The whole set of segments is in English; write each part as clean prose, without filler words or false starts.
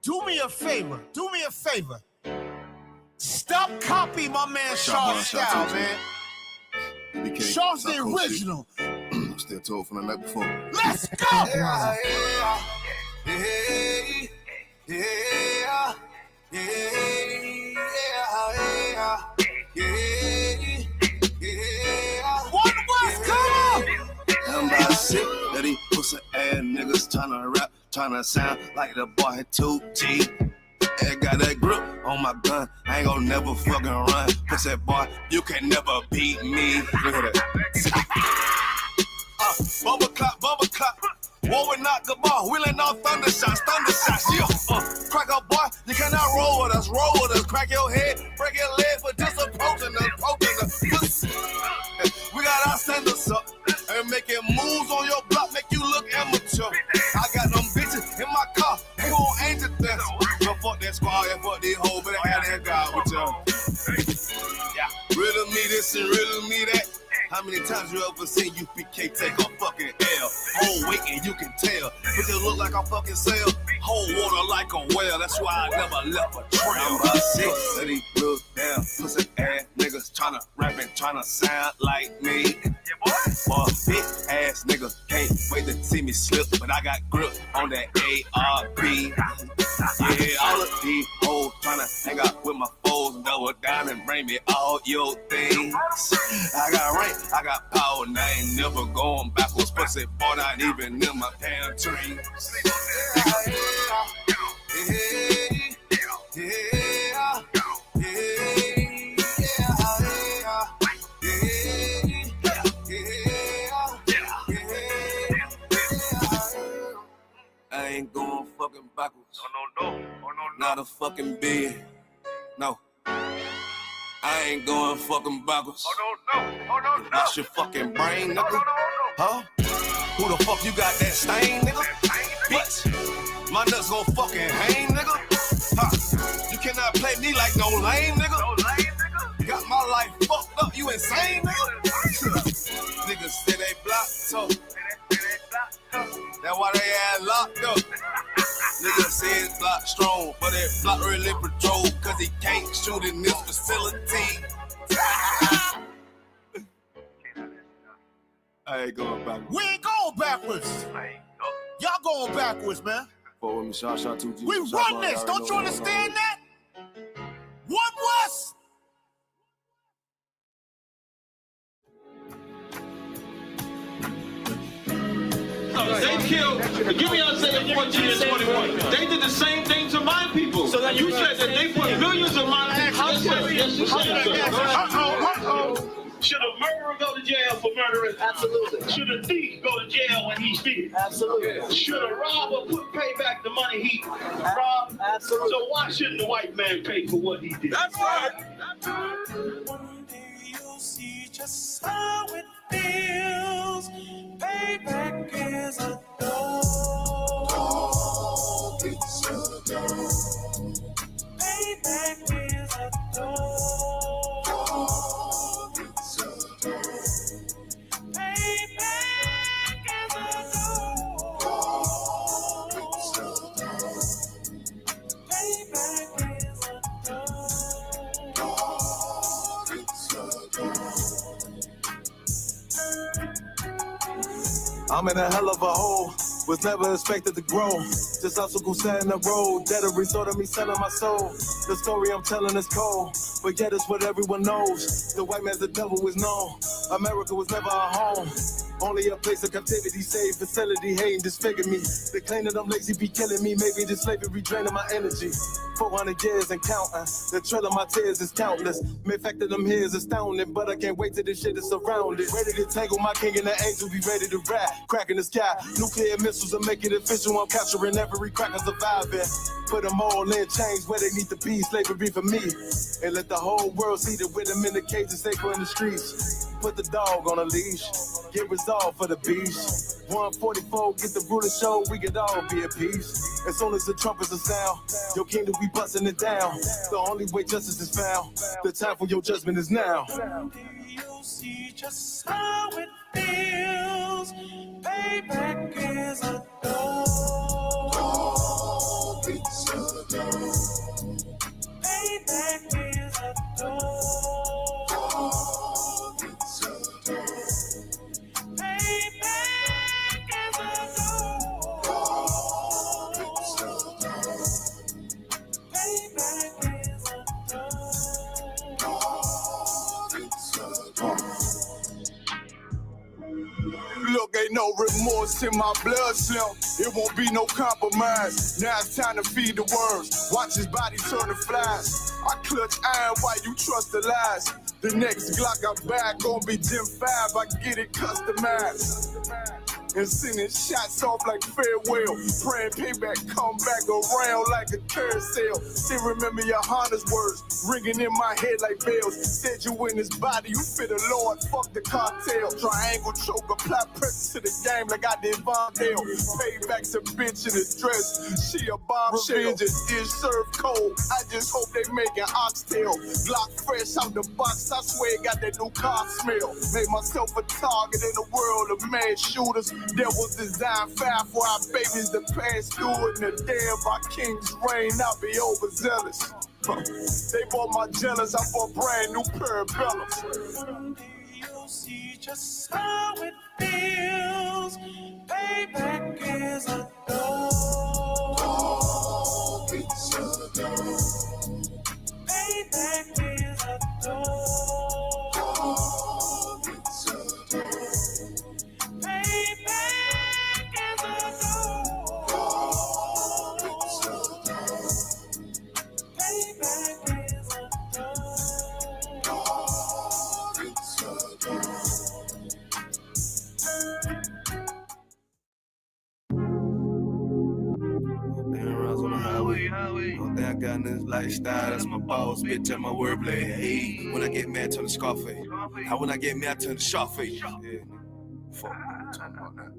Do me a favor. Stop copying my man Shaw's style, man. Shaw's the original. I'm still told from the night before. Let's go! Yeah. One West, come on! I'm about sick that these pussy ass niggas tryna rap, tryna sound like the boy had 2G. I got that grip on my gun, I ain't gon' never fucking run. Pussy boy, you can never beat me. Look at that. Bubble clap. War with knock the ball, wheeling off thunder shots, yeah. Crack up, boy, you cannot roll with us. Crack your head, break your leg for just approaching us. We got our senders up and making moves on your block, make you look amateur. I got them bitches in my car, they gon' aim to death. So fuck that squad and fuck these hoes, but I had that guy with y'all. Riddle me this and riddle me that. How many times you ever seen UPK take a fucking L? Whole weight and you can tell. But it look like I fucking sail. Whole water like a whale. That's why I never left a trail. I'm about sick of these little damn pussy ass niggas tryna rap and tryna sound like me. Boy, big ass nigga can't wait to see me slip, but I got grip on that ARP. Yeah, all of these hoes tryna hang out with my foes and double down and bring me all your things. I got rank, I got power, and I ain't never going backwards. Pussy boy, not even in my pantry. I ain't going fucking backwards. No. Not a fucking bit. No. I ain't going fucking backwards. No. That's your fucking brain, nigga. Huh? Who the fuck you got that stain, nigga? Bitch. My nuts gon' fucking hang, nigga. Huh? You cannot play me like no lame, nigga. Got my life fucked up, you insane, nigga? Niggas say they blocked, so that's why they had locked up. Niggas say it's block strong, but that block really patrol, cause he can't shoot in this facility. I ain't going backwards. We ain't going backwards. Y'all going backwards, man. Forward me, shot 2G. We run this, don't you understand that? One West. They killed, give me Isaiah 14 and 21. They did the same thing to my people. So you said that they put millions of my Should a murderer go to jail for murdering? Absolutely. Should a thief go to jail when he steals? Absolutely. Should a robber pay back the money he robbed? Absolutely. So why shouldn't the white man pay for what he did? That's right. One day you'll see just how it feels. Payback is a dog. It's a dog. Payback is a dog. It's a dog. Payback is a dog. It's a dog. Payback is a dog. It's a dog. I'm in a hell of a hole, was never expected to grow. Just obstacles set in the road, that a result of me selling my soul. The story I'm telling is cold, but yet it's what everyone knows. The white man's the devil is known. America was never our home. Only a place of captivity, safe facility, hating, disfigure me. They claim that I'm lazy, be killing me. Maybe this slavery draining my energy. 400 years and counting. The trail of my tears is countless. Main fact that I'm here is astounding, but I can't wait till this shit is surrounded. Ready to tangle my king and the angel, be ready to rap. Crack in the sky, nuclear missiles will make it official. I'm capturing every cracker surviving. Put them all in chains where they need to be. Slavery for me. And let the whole world see that with them in the cages, safer in the streets. Put the dog on a leash. Get resolved for the beast. 144, get the ruler show, we could all be at peace. As soon as the trumpets are sound, your kingdom we busting it down. The only way justice is found, the time for your judgment is now. You'll see just how it feels. Payback is a dog. It's a Look, ain't no remorse in my blood, Slim. It won't be no compromise. Now it's time to feed the worms. Watch his body turn to flies. I clutch iron while you trust the lies. The next Glock I buy gon' be Gen 5. I get it customized. And sending shots off like farewell. Praying payback come back around like a carousel. Still remember your Honda's words ringing in my head like bells. Said you in his body, you fit a Lord, fuck the cartel. Triangle choke, apply pressure to the game like I did Vondale. Payback's a bitch in a dress. She a bombshell. Revenge is served cold. I just hope they making oxtail. Glock fresh out the box, I swear it got that new car smell. Made myself a target in the world of mad shooters. That was designed fire for our babies to pass through in the day of our king's reign. I'll be overzealous. They bought my jealous, I bought a brand new pair of bellows. One day you'll see just how it feels. Payback is a dog. Payback is a dog. Payback is a dog. Payback is a One thing I got in this lifestyle, that's my boss, bitch, and my wordplay. Hey, when I get mad, turn the Scarface. How when I get mad, turn the Sharface. Yeah, fuck, I'm talking about that.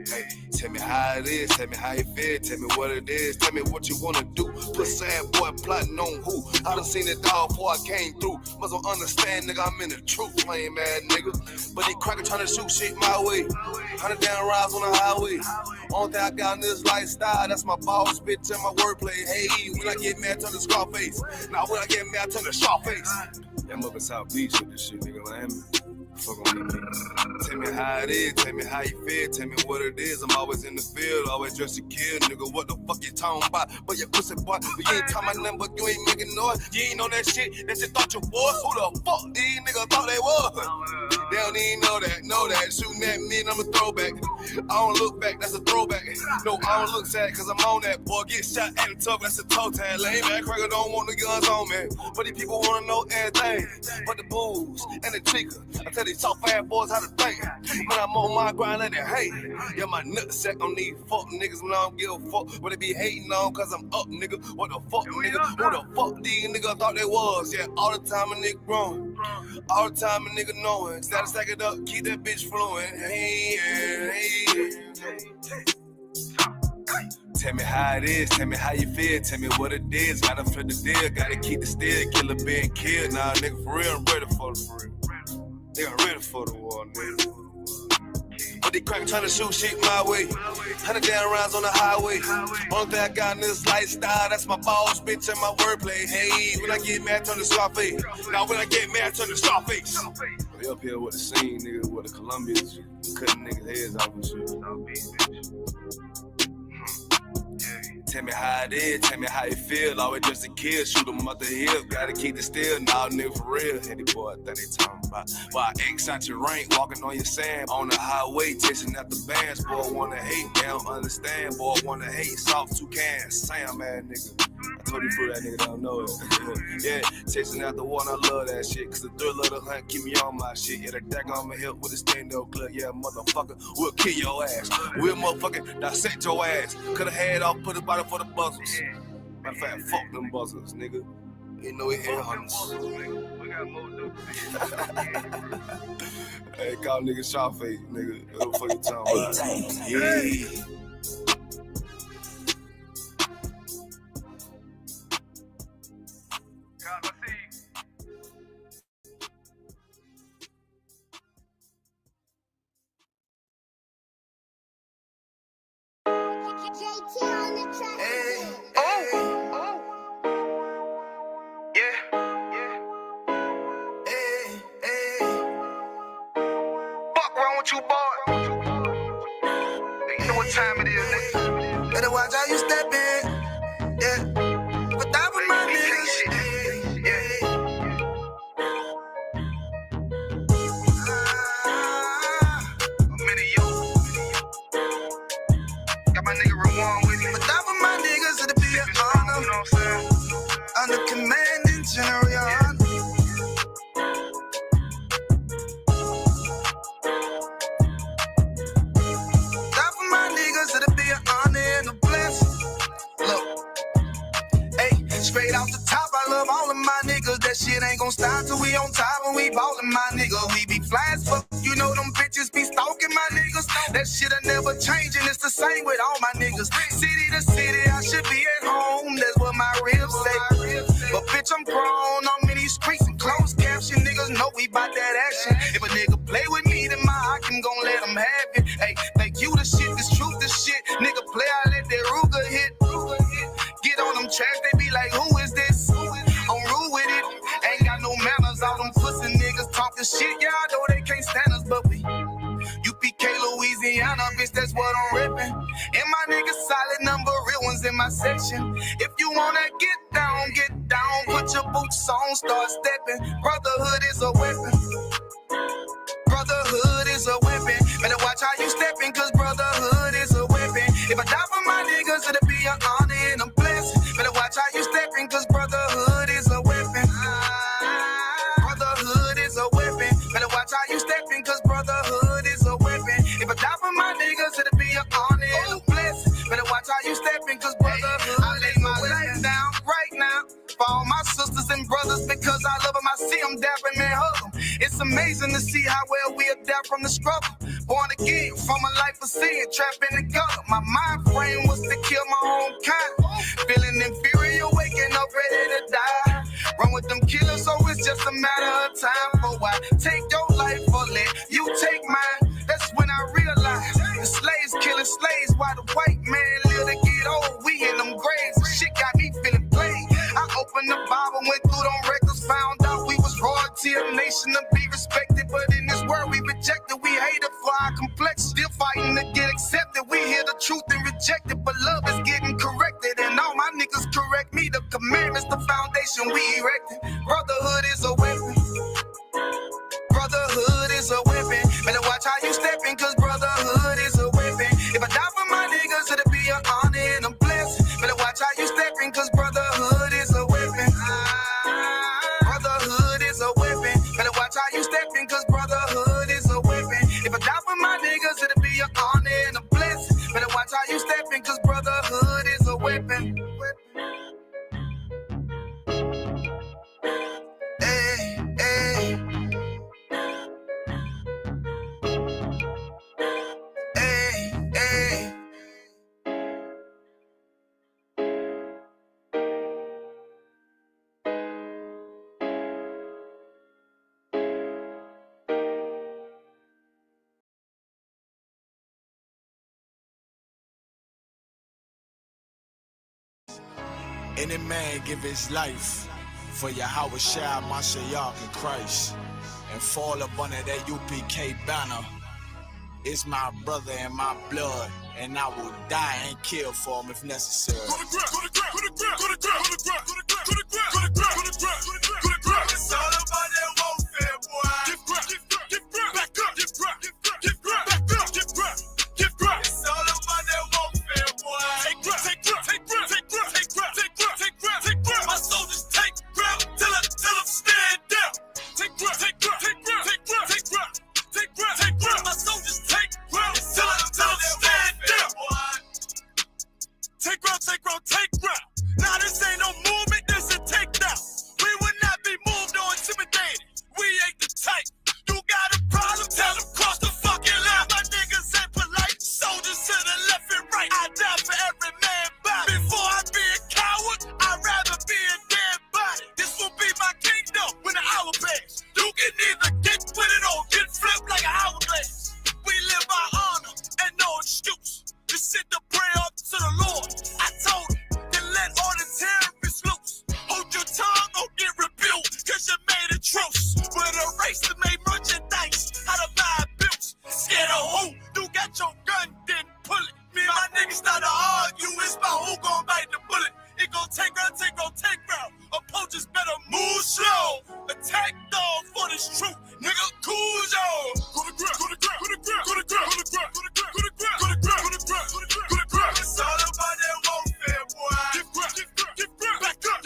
Hey, tell me how it is, tell me how you feel, tell me what it is, tell me what you wanna do. Put sad boy plotting on who? I done seen it all before I came through. Must don't understand, nigga, I'm in the truth, lame ass nigga. But they cracker trying to shoot shit my way. 100 down rides on the highway. Only thing I got in this lifestyle, that's my boss, bitch, and my wordplay. Hey, when I get mad, turn the Scarface. Now when I get mad, turn the Sharface. Yeah, I'm up in South Beach with this shit, nigga, Miami. Fuck on me. Tell me how it is, tell me how you feel, tell me what it is. I'm always in the field, always dressed to kill, nigga. What the fuck you talking about? But your pussy boy, but you ain't talking about nothing, but you ain't making noise. You ain't know that shit thought you was. Who the fuck these niggas thought they was? They don't even know that. Shooting at me and I'm a throwback. I don't look back, that's a throwback. No, I don't look sad, cause I'm on that. Boy, get shot at the top, that's a toe tag. Lame man, cracker don't want the guns on me. But these people wanna know everything. But the booze and the chica. I tell these soft ass boys how to think. Man, I'm on my grind like they hate. Yeah, my nutsack on these fuck niggas when I don't give a fuck. What they be hating on, cause I'm up, nigga. What the fuck, nigga? Who the fuck these niggas thought they was? Yeah, all the time a nigga growing. All the time a nigga knowing. Gotta stack it up, keep that bitch flowing. Hey, hey, hey. Tell me how it is, tell me how you feel, tell me what it is. Gotta flip the deal, gotta keep the steal. Killer being killed, nah, nigga, for real, I'm ready for the real. Nigga, ready for the war, nigga. But they crack trying to shoot shit my way. 100 down rounds on the highway. Only thing I got in this lifestyle, that's my boss, bitch, and my wordplay. Hey, when I get mad, turn the Scarface. Now when I get mad, turn the Scarface. We up here with the scene, nigga, with the Colombians, cutting niggas' heads off and shit. Tell me how it is, tell me how you feel. Always just a kid, shoot 'em up the hill. Gotta keep it still, nah, nigga, for real. Any boy, I think they talking about. Why X out your rank, walking on your sand. On the highway, chasing out the bands. Boy, wanna hate, they don't understand. Boy, wanna hate, soft toucans. Sam, man, nigga. I told you for that nigga don't know it. Yeah, chasing out the one, I love that shit. Cause the thrill of the hunt keep me on my shit. Yeah, the deck on my hip with a stand up clip. Yeah, motherfucker, we'll kill your ass. We'll motherfucking dissect your ass. Cut a head off, put a body for the buzzers. Matter of fact, fuck them buzzers, nigga. You know it here, hunters. We got more dope. Hey, call nigga Sharface, nigga. What the fuck you talking about? Yeah. JT on the track. Hey, fuck wrong with you, boy? You know what time gon' stop till we on top and we ballin', my nigga. We be fly as fuck, you know them bitches be stalking my niggas. That shit'll never change and it's the same with all my niggas. City to city, I should be at home, that's what my ribs say. But bitch, I'm grown, I'm in these streets and closed caption. Niggas know we bout that action. If a nigga play with me, then my Hakim gon' let him have it. Hey, think you the shit, this truth the shit. Nigga play, I let that Ruger hit. Get on them tracks, they be like, who is this? I'm rude with it. Ain't got no manners, all them pussy niggas talking shit. Yeah, I know they can't stand us, but we UPK, Louisiana, bitch, that's what I'm ripping. And my niggas solid number, real ones in my section. If you wanna get down, put your boots on, start stepping. Brotherhood is a weapon. Brotherhood is a weapon. Better watch how you stepping, cause brotherhood is a weapon. If I die for my niggas, it'll be an honor and a blessing. Better watch how you stepping, cause brotherhood is a weapon. Brotherhood is a weapon. Better watch how you stepping, cause brotherhood is a weapon. If I die for my niggas, it'll be an honor and a blessing. Better watch how you stepping, cause brotherhood I lay my life down right now for all my sisters and brothers, because I love them. I see them dapping and hug them. It's amazing to see how well we adapt from the struggle. Born again from a life of sin, trapped in the gutter. My mind frame was to kill my own kind. Feeling inferior, waking up ready to die. Run with them killers, so it's just a matter of time. For why take your life or let you take mine? That's when I realized the slaves killing slaves while the white man live to get old. We in them graves, the shit got me feeling played. I opened the Bible, went through them records, found out we was royalty, a nation to be respected. But in this world we rejected, we hated for our complex. Still fighting to get accepted. We hear the truth and reject it, but love is getting corrected. And all my niggas correct me. The commandments, the foundation we erected. Brotherhood is a weapon. Brotherhood is a weapon. Better watch how you stepping, cause brotherhood is a weapon. If I die for my niggas, it'll be an honor and a blessing. Better watch how you stepping, cause brotherhood is a weapon. Brotherhood is a weapon. Better watch how you stepping, cause brotherhood is a weapon. If I die for my niggas, it'll be an honor and a blessing. Better watch how you stepping, cause brotherhood is a weapon. Hey, hey. Any man give his life for Yahweh Shai, Mashiach, and Christ, and fall up under that UPK banner. It's my brother and my blood, and I will die and kill for him if necessary. It's all about that warfare, boy. Back up, It's all about that warfare, boy. My soldiers take ground till them stand down. Take ground. My soldiers take ground till them stand down. Take ground. Now this ain't no movement, this a takedown. We will not be moved or intimidated. We ain't the type. You got a problem? Tell them cross the fucking line. My niggas ain't polite. Soldiers to the left and right. I die for every man body. Before I be a coward, I'd rather be a dead body. This will be my kingdom when the hour passes. You can either get with it or get flipped like an hourglass. We live by honor and no excuse. Just sit the prayer up to the Lord. I told him, then let all the terrorists loose. Hold your tongue or get rebuked, cause you made a truce. With a race that made merchandise, how to buy bills. Scared of who? You got your gun, then pull it. Me and my niggas start to argue, it's about who gon' bite the bullet. It gon' take ground. Opponents better move slow. Attack dog for this truth, nigga, cool zone. Go to ground. It's all about that warfare, boy. Back up.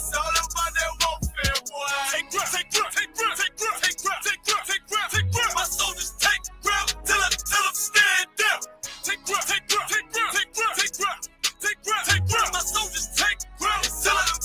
It's all about that warfare, boy. Take ground. My soldiers take ground till them stand down. Take ground. My soldiers take ground till them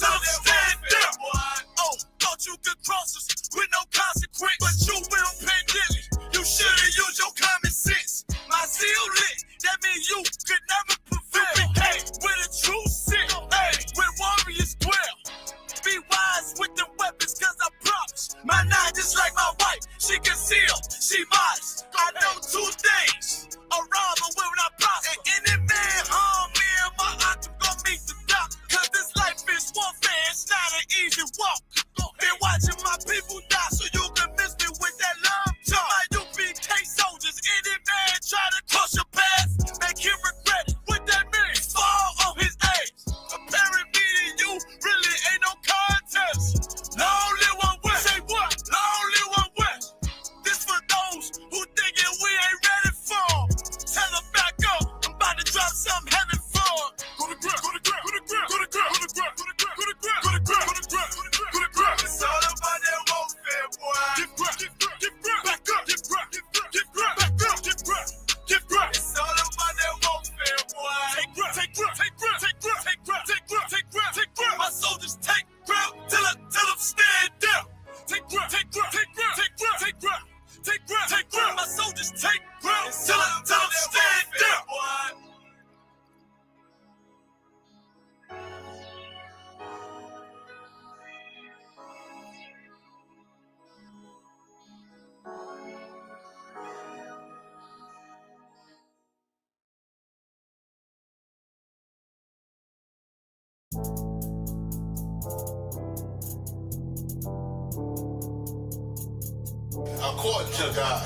according to God,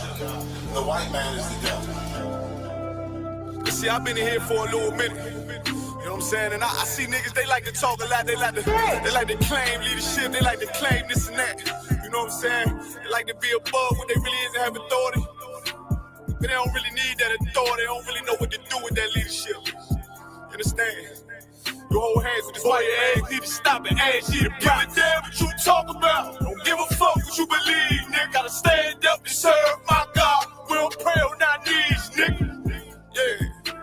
the white man is the devil. See, I've been in here for a little minute. You know what I'm saying? And I see niggas, they like to talk a lot. They like to claim leadership. They like to claim this and that. You know what I'm saying? They like to be above what they really is and have authority. But they don't really need that authority. They don't really know what to do with that leadership. You understand? You hold hands with this boy, your ass need to stop and ask you to give a damn what you talk about. Don't give a fuck what you believe, nigga. Gotta stand up and serve my God. We don't pray on our knees, nigga. Yeah.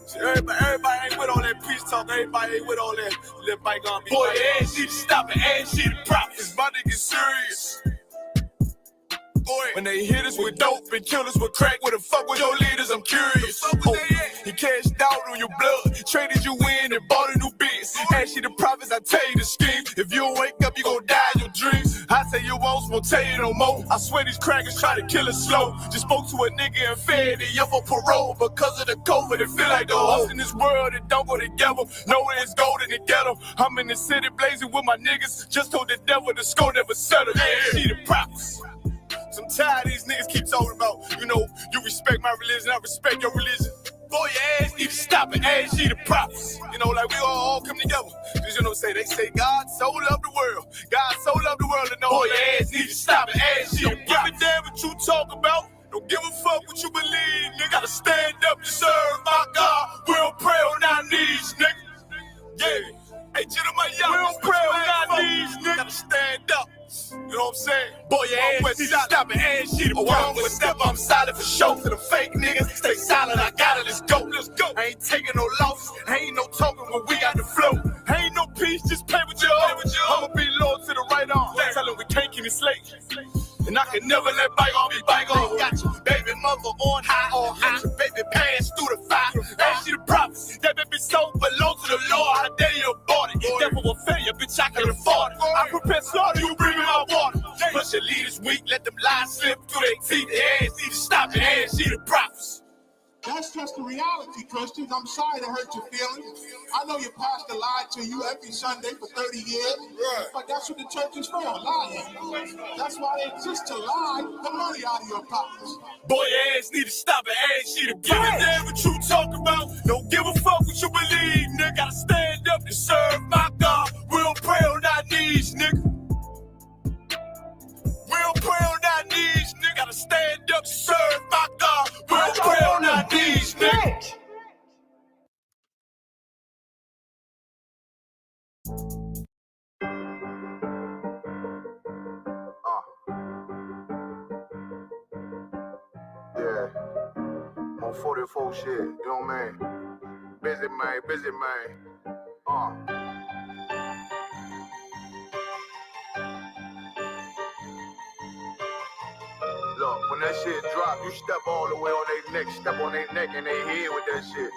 See, everybody ain't with all that peace talk. Everybody ain't with all that bygone. Boy, your ass need to stop and ask you to profit. It's about to get serious. When they hit us with dope and kill us with crack, where the fuck with your leaders? I'm curious. He cashed out on your blood, traded you in and bought a new biz. Ask you the prophets, I tell you the scheme. If you don't wake up, you gon' die in your dreams. I say you won't tell you no more. I swear these crackers try to kill us slow. Just spoke to a nigga and fed it up for parole because of the COVID. It feel like the host in this world that don't go together. Nowhere is golden to get them. I'm in the city blazing with my niggas. Just told the devil the score never settle. Yeah, see the prophets. I'm tired of these niggas keep talking about, you know, you respect my religion, I respect your religion. Boy, your ass need to stop and ask you the prophets. You know, like we all come together. Cause you know what I'm saying? They say God so loved the world. God so loved the world to know. Boy, your ass need to stop and ask you the prophets. Don't give a damn what you talk about. Don't give a fuck what you believe, nigga. Gotta stand up and serve my God. We don't pray on our knees, nigga. Yeah. Hey, Jeremiah, we don't pray on our knees, nigga. Gotta stand up. You know what I'm saying? Boy, your ass need to stop and ask you to wrong with step. I'm silent for show. To the fake niggas, stay silent. I got it. Let's go. Let's go. I ain't taking no loss. Ain't no talking when we got the flow. Ain't no peace. Just play with your own. I'ma be loyal to the right arm. Tell them we can't keep it slave. And I can never let bygone be bygone. Got your baby mother on high. Got your baby pass through the fire. Ask you the prophets. That baby soul belong to the Lord. How dare you abort it? Devil will fail you, bitch. I can afford it. I prepare slaughter. You bring me my water. Plus your leaders weak. Let them lies slip through their teeth. Their ass need to stop and ask you the prophets. That's just the reality, Christians. I'm sorry to hurt your feelings. I know your pastor lied to you every Sunday for 30 years. Right. But that's what the church is for, lying. That's why they exist, to lie the money out of your pockets. Boy, your ass need to stop and ask you to give a damn what you talk about. Don't give a fuck what you believe, nigga. Gotta stand up and serve my God. We don't pray on our knees, nigga. We don't pray on our knees, nigga. Gotta stand up and serve my God. We don't pray on our knees, nigga. Yeah, on 44 shit, you know what I mean? Busy man. Look, when that shit drop, you step all the way on their neck, step on their neck and their head with that shit.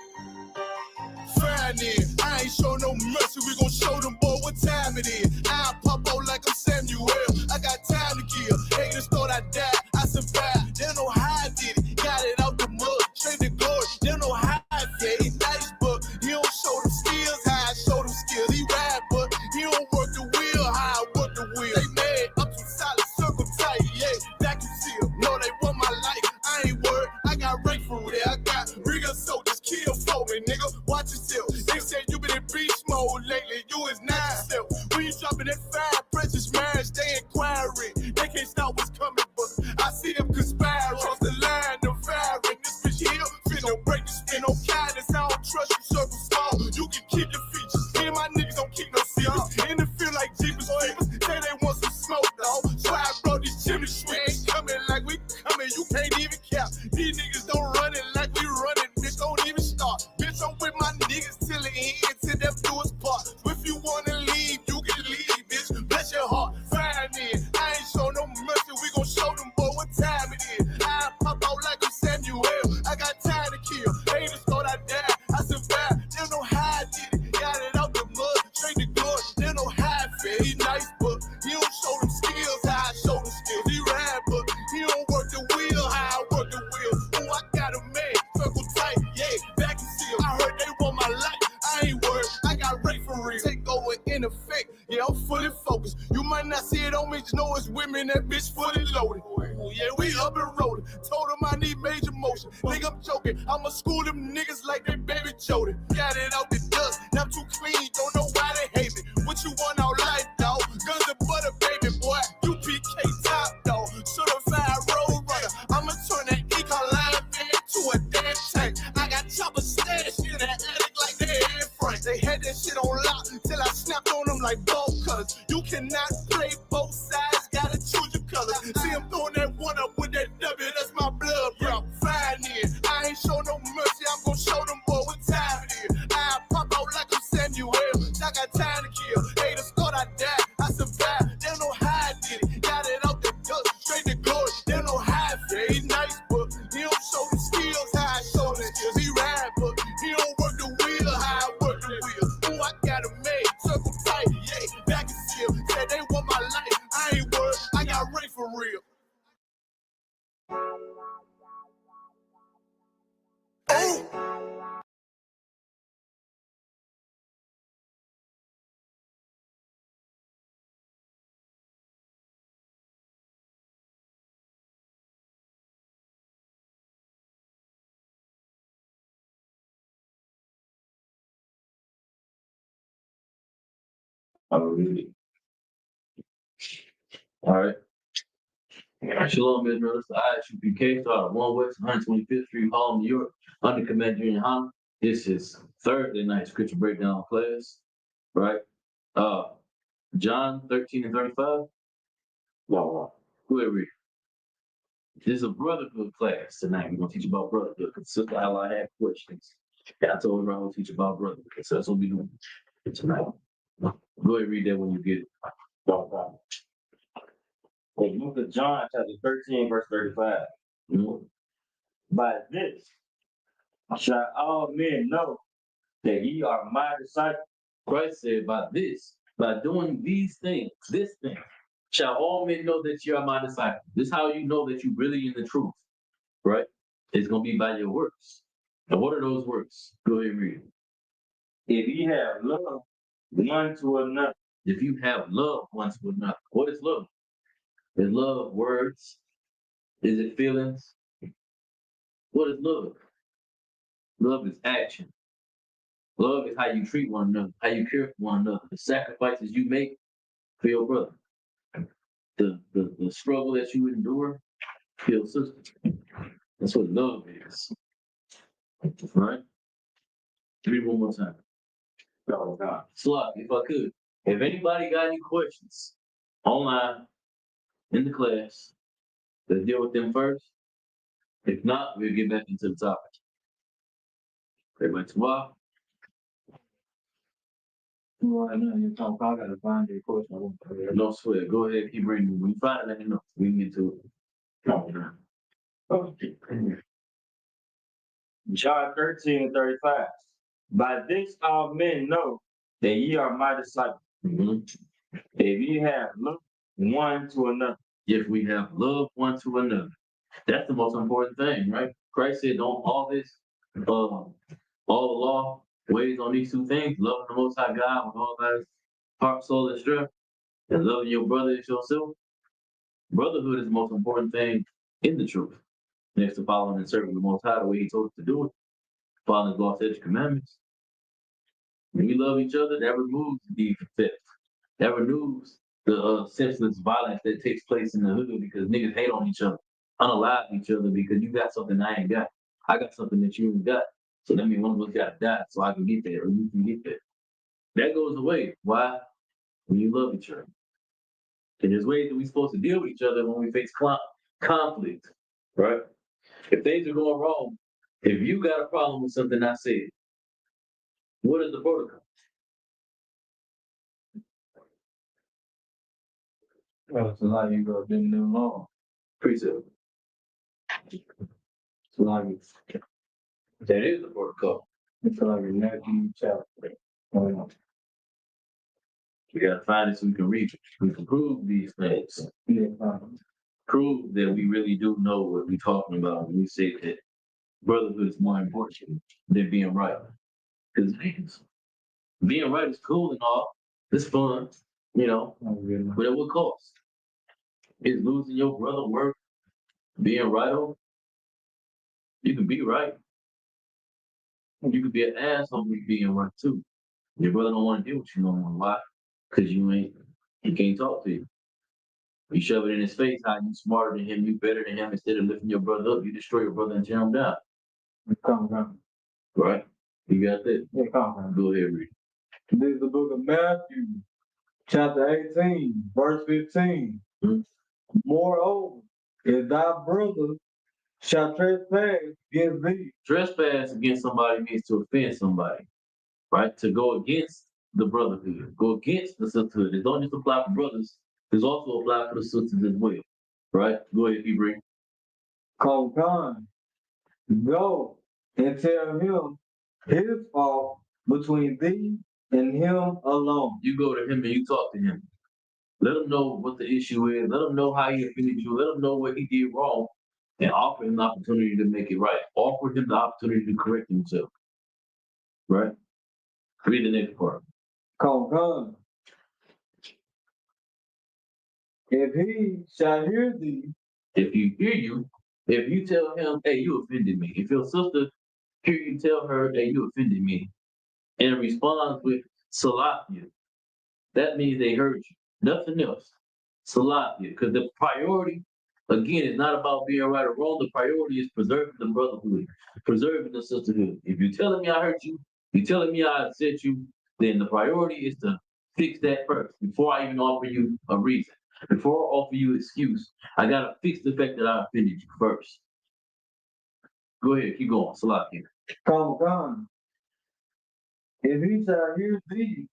Fine then, I ain't show no mercy, we gon' show them boy what time it is. I pop out like I'm Samuel, I got time to kill. Haters thought I died, I survived. They don't know how I did it, got it out the mud, straight to glory. They don't know how I did it, nice but he don't show them skills, how I show them skills. He ride but he don't work the wheel, how I work the wheel. They mad, up to solid, circle tight, yeah, vacuum seal. No, they want my life, I ain't worried, I got rank for it. I got real soldiers, kill for me, nigga, watch yourself. They said you been in beast mode lately, you is not yourself. When you dropping that fire, precious marriage, they inquiring. They can't stop what's coming, but I see them conspiring. Cross the line, the firing. This bitch here, finna break the spin. No kindness, I don't trust you, circle small. You can keep your features. Me and my niggas don't keep no secrets. In the field like Jeepers Creepers, say they want some smoke, dog. So I brought these chimney sweeps. Coming like we coming, you can't even cap. These niggas don't run it like we running, bitch, don't even start. Bitch, I'm with my niggas till the end, till them do us part. If you wanna leave, you can leave, bitch. Bless your heart, fine then. I ain't show no mercy, we gon' show them boy what time it is. I pop out like I'm Samuel, I got time to kill. Haters thought I died, I survived. They don't know how I did it, got it out the mud, straight to glory. They don't know how I feel. He nice, but he don't show them skills, how I show them skills. He ride, but he don't work the wheel, how I work the wheel. Oh, I got a man, circle tight, yeah, vacuum seal. I heard they want my life, I ain't worried, I got rate for real. Take over in effect, yeah, I'm fully focused. You might not see it on me, just know it's women, that bitch fully loaded. school, yeah, we up and rolling. Told them I need major motion. Think I'm joking, I'ma school them niggas like they baby Jody. Got it out the dust, now I'm too clean, don't know why they hate me. What you want out life, dog? Guns and butter, baby boy. UPK top, dog. Certified road runner. I'ma turn that econ line into a damn tank. I got chopper stash in that attic like they in front. They had that shit on lock till I snapped on them like bolt cutters. You cannot play both sides, gotta choose your colors. See him throwing that one up with that W, that's my blood, bro. Fine in. I ain't show no mercy, I'm gonna show them boy what time it is. I pop out like I'm Samuel. I got time to kill. Haters thought I died, I survived. They don't know how I did it. Got it out the dust, straight to glory. They don't know how I feel. He's nice, but he don't show the skills how I show the skills. He ride, but he don't work the wheel how I work the wheel. Ooh, I got it made, circle tight, yeah, back and seal. Said they want my life, I ain't worried, I got Ray for real. Really. All right. Shalom, Israel. It's the ISUPK, start at 1 West 125th Street, Harlem, New York, under Command Junior Honda. This is Thursday night scripture breakdown class, right? John 13 and 35. Wow. Go ahead, read. This is a brotherhood class tonight. We're going to teach about brotherhood because Sister Ally had questions. And I told her I will teach about brotherhood. So that's what we're doing tonight. Go ahead and read that when you get it. No problem. The book of John, chapter 13, verse 35. By this shall all men know that ye are my disciples. Christ said, by this, by doing these things, this thing, shall all men know that you are my disciples. This is how you know that you're really in the truth, right? It's going to be by your works. And what are those works? Go ahead and read it. If ye have love one to another. If you have love one to another. What is love? Is love words? Is it feelings? What is love? Love is action. Love is how you treat one another, how you care for one another, the sacrifices you make for your brother, the struggle that you endure for your sister. That's what love is. Right? Read one more time. Oh God. Slot, if I could. If anybody got any questions online, in the class, let's deal with them first. If not, we'll get back into the topic. Everybody tomorrow. I know you're talking. I gotta find your question. No sweat. Go ahead, keep reading. When you find it, let me know. We can get to it. Okay. John 13 and 35. By this all men know that ye are my disciples. If ye have love one to another. If we have love one to another. That's the most important thing, right? Christ said, don't all the law weighs on these two things, loving the Most High God with all thy heart, soul, and strength, and loving your brother as yourself. Brotherhood is the most important thing in the truth. Next to following and serving the Most High the way He told us to do it, following His law, statutes, commandments. When we love each other, that removes the theft. That removes the senseless violence that takes place in the hood because niggas hate on each other, unalive each other because you got something I ain't got. I got something that you ain't got. So that means one of us got to die so I can get there or you can get there. That goes away. Why? When you love each other. And there's ways that we're supposed to deal with each other when we face conflict, right? If things are going wrong, if you got a problem with something I said, what is the protocol? Well, it's not you go didn't do wrong. Precept. It's not you. That is the protocol. It's like a Matthew chapter. We gotta find it so we can read it. We can prove these things. Prove that we really do know what we're talking about when we say that brotherhood is more important than being right. Because being right is cool and all. It's fun, you know. But at what cost? Is losing your brother worth Being right over, you can be right. You could be an asshole with being right too. Your brother don't want to deal with you no more. Why? Because he can't talk to you. You shove it in his face, how you smarter than him, you better than him. Instead of lifting your brother up, you destroy your brother and tear him down. Come. Right? You got that? Yeah, come. Go ahead, read. This is the book of Matthew, chapter 18, verse 15. Hmm? Moreover, if thy brother shall trespass against thee, Trespass against somebody means to offend somebody, right? To go against the brotherhood, go against the sisterhood. It don't just apply for brothers, it's also apply for the sisters as well, right? Go ahead, Hebrew. come, go and tell him his fault between thee and him alone. You go to him and you talk to him. Let him know what the issue is. Let him know how he offended you. Let him know what he did wrong, and offer him the opportunity to make it right. Offer him the opportunity to correct himself. Right? Read the next part. Come. If he shall hear thee, If he hear you, if you tell him, hey, you offended me. If your sister hear you tell her, hey, you offended me, and responds with Salakia, that means they heard you. Nothing else. Salakia. Because the priority, again, is not about being right or wrong. The priority is preserving the brotherhood, preserving the sisterhood. If you're telling me I hurt you, you're telling me I upset you, then the priority is to fix that first before I even offer you a reason. Before I offer you an excuse, I gotta fix the fact that I offended you first. Go ahead, keep going. Salakia. come. If he shall hear thee,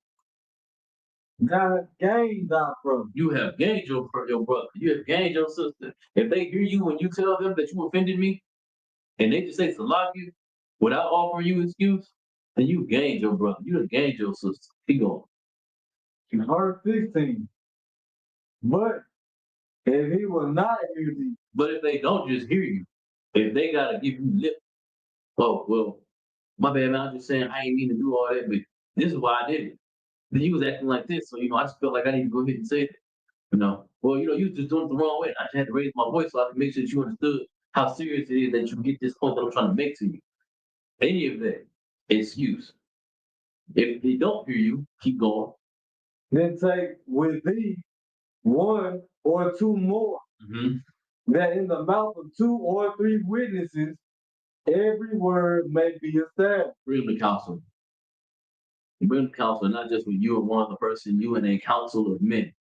thou hast gained thy brother. You have gained your brother. You have gained your sister. If they hear you when you tell them that you offended me, and they just say Salakia without offering you excuse, then you gained your brother. You have gained your sister. Keep going. Verse 16. But if he will not hear thee, But if they don't just hear you, if they gotta give you lip, oh well, my bad man, I'm just saying I ain't mean to do all that, but this is why I did it. Then you was acting like this, so I just felt like I need to go ahead and say that. Well, you was just doing it the wrong way. I just had to raise my voice so I could make sure that you understood how serious it is that you get this point that I'm trying to make to you. Any of that excuse. If they don't hear you, keep going. then take with thee one or two more, Mm-hmm. that in the mouth of 2 or 3 witnesses every word may be established. Bring them to counsel. Bring them to counsel, not just with you and one other person, you and a council of men,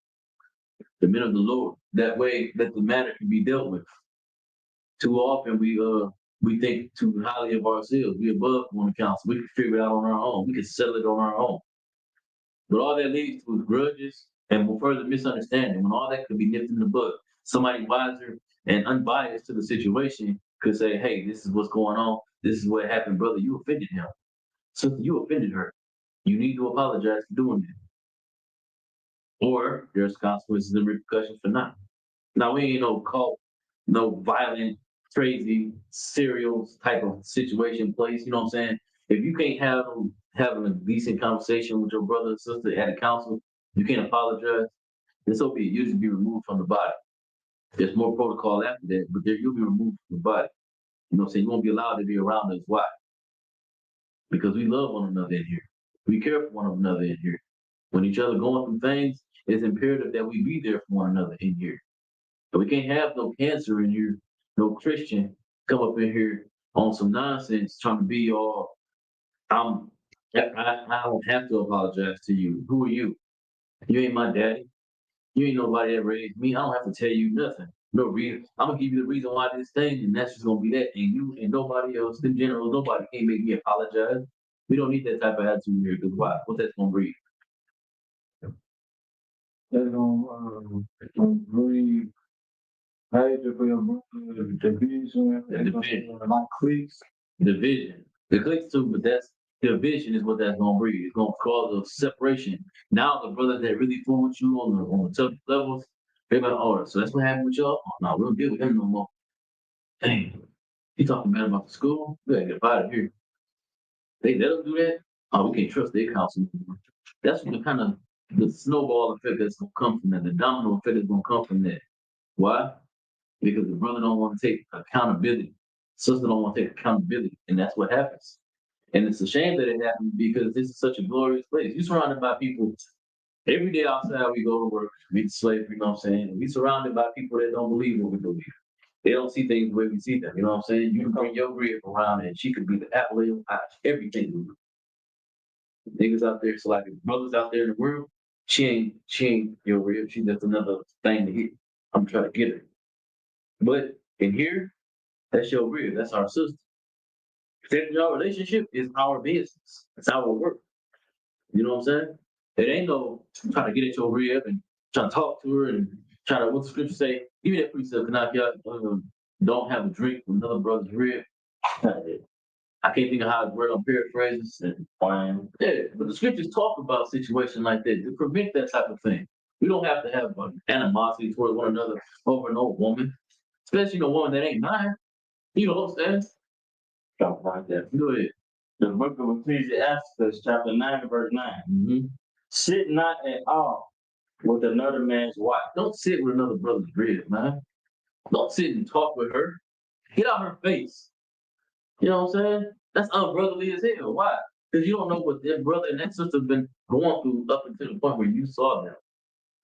the men of the Lord. That way that the matter can be dealt with. Too often we think too highly of ourselves. We above one counsel. We can figure it out on our own. We can settle it on our own. But all that leads to is grudges and further misunderstanding. When all that could be nipped in the bud, somebody wiser and unbiased to the situation could say, "Hey, this is what's going on. This is what happened, brother. You offended him. Sister, you offended her. You need to apologize for doing that." Or there's consequences and repercussions for not. Now we ain't no cult, no violent, crazy, serial type of situation place. You know what I'm saying? If you can't having a decent conversation with your brother and sister at a council, you can't apologize. It's okay. You just be removed from the body. There's more protocol after that, but you'll be removed from the body. You know what I'm saying? You won't be allowed to be around us. Why? Because we love one another in here. We care for one another in here. When each other going through things, it's imperative that we be there for one another in here. But we can't have no cancer in here, no Christian come up in here on some nonsense trying to be all, I don't have to apologize to you. Who are you? You ain't my daddy. You ain't nobody that raised me. I don't have to tell you nothing. No reason. I'm gonna give you the reason why this thing, and that's just gonna be that. And you and nobody else in general, nobody can make me apologize. We don't need that type of attitude here. Because why? What that's gonna breed? They're gonna breed hatred for your brother, division, Division. like cliques. Division. The clicks too, but that's division is what that's gonna breed. It's gonna cause a separation. Now the brothers that really fool with you on the tough levels, they're gonna order. So that's what happened with y'all. Oh, no, we don't deal with him no more. Dang, he talking bad about the school. We gotta get up out of here. They let them do that. Oh, we can't trust their counsel anymore. That's the kind of the snowball effect that's gonna come from that. The domino effect is gonna come from that. Why? because the brother don't want to take accountability. Sister don't want to take accountability, and that's what happens. And it's a shame that it happened because this is such a glorious place. You're surrounded by people every day outside. We go to work, meet slavery. You know what I'm saying? We surrounded by people that don't believe what we believe. They don't see things the way we see them. You know what I'm saying? You can bring your rib around, and she could be the apple of your eye. Everything. Niggas out there, so like brothers out there in the world, she ain't your rib. She's just another thing to hit. I'm trying to get her. But in here, that's your rib. That's our sister. Protecting our relationship is our business. It's our work. You know what I'm saying? It ain't no trying to get at your rib and trying to talk to her and trying to, what the scripture say? Give me that precept, can I don't have a drink with another brother's rib. I can't think of how it's worded. I'm paraphrasing. Yeah, but the scriptures talk about situations like that to prevent that type of thing. We don't have to have animosity towards one another over an old woman, especially a woman that ain't mine. You know what I'm saying? Talk about that. Go ahead. The book of Ecclesiastes, chapter 9, verse 9. Mm-hmm. Sit not at all with another man's wife. Don't sit with another brother's rib, man. Don't sit and talk with her. Get out her face. You know what I'm saying? That's unbrotherly as hell. Why? Because you don't know what their brother and that sister have been going through up until the point where you saw them.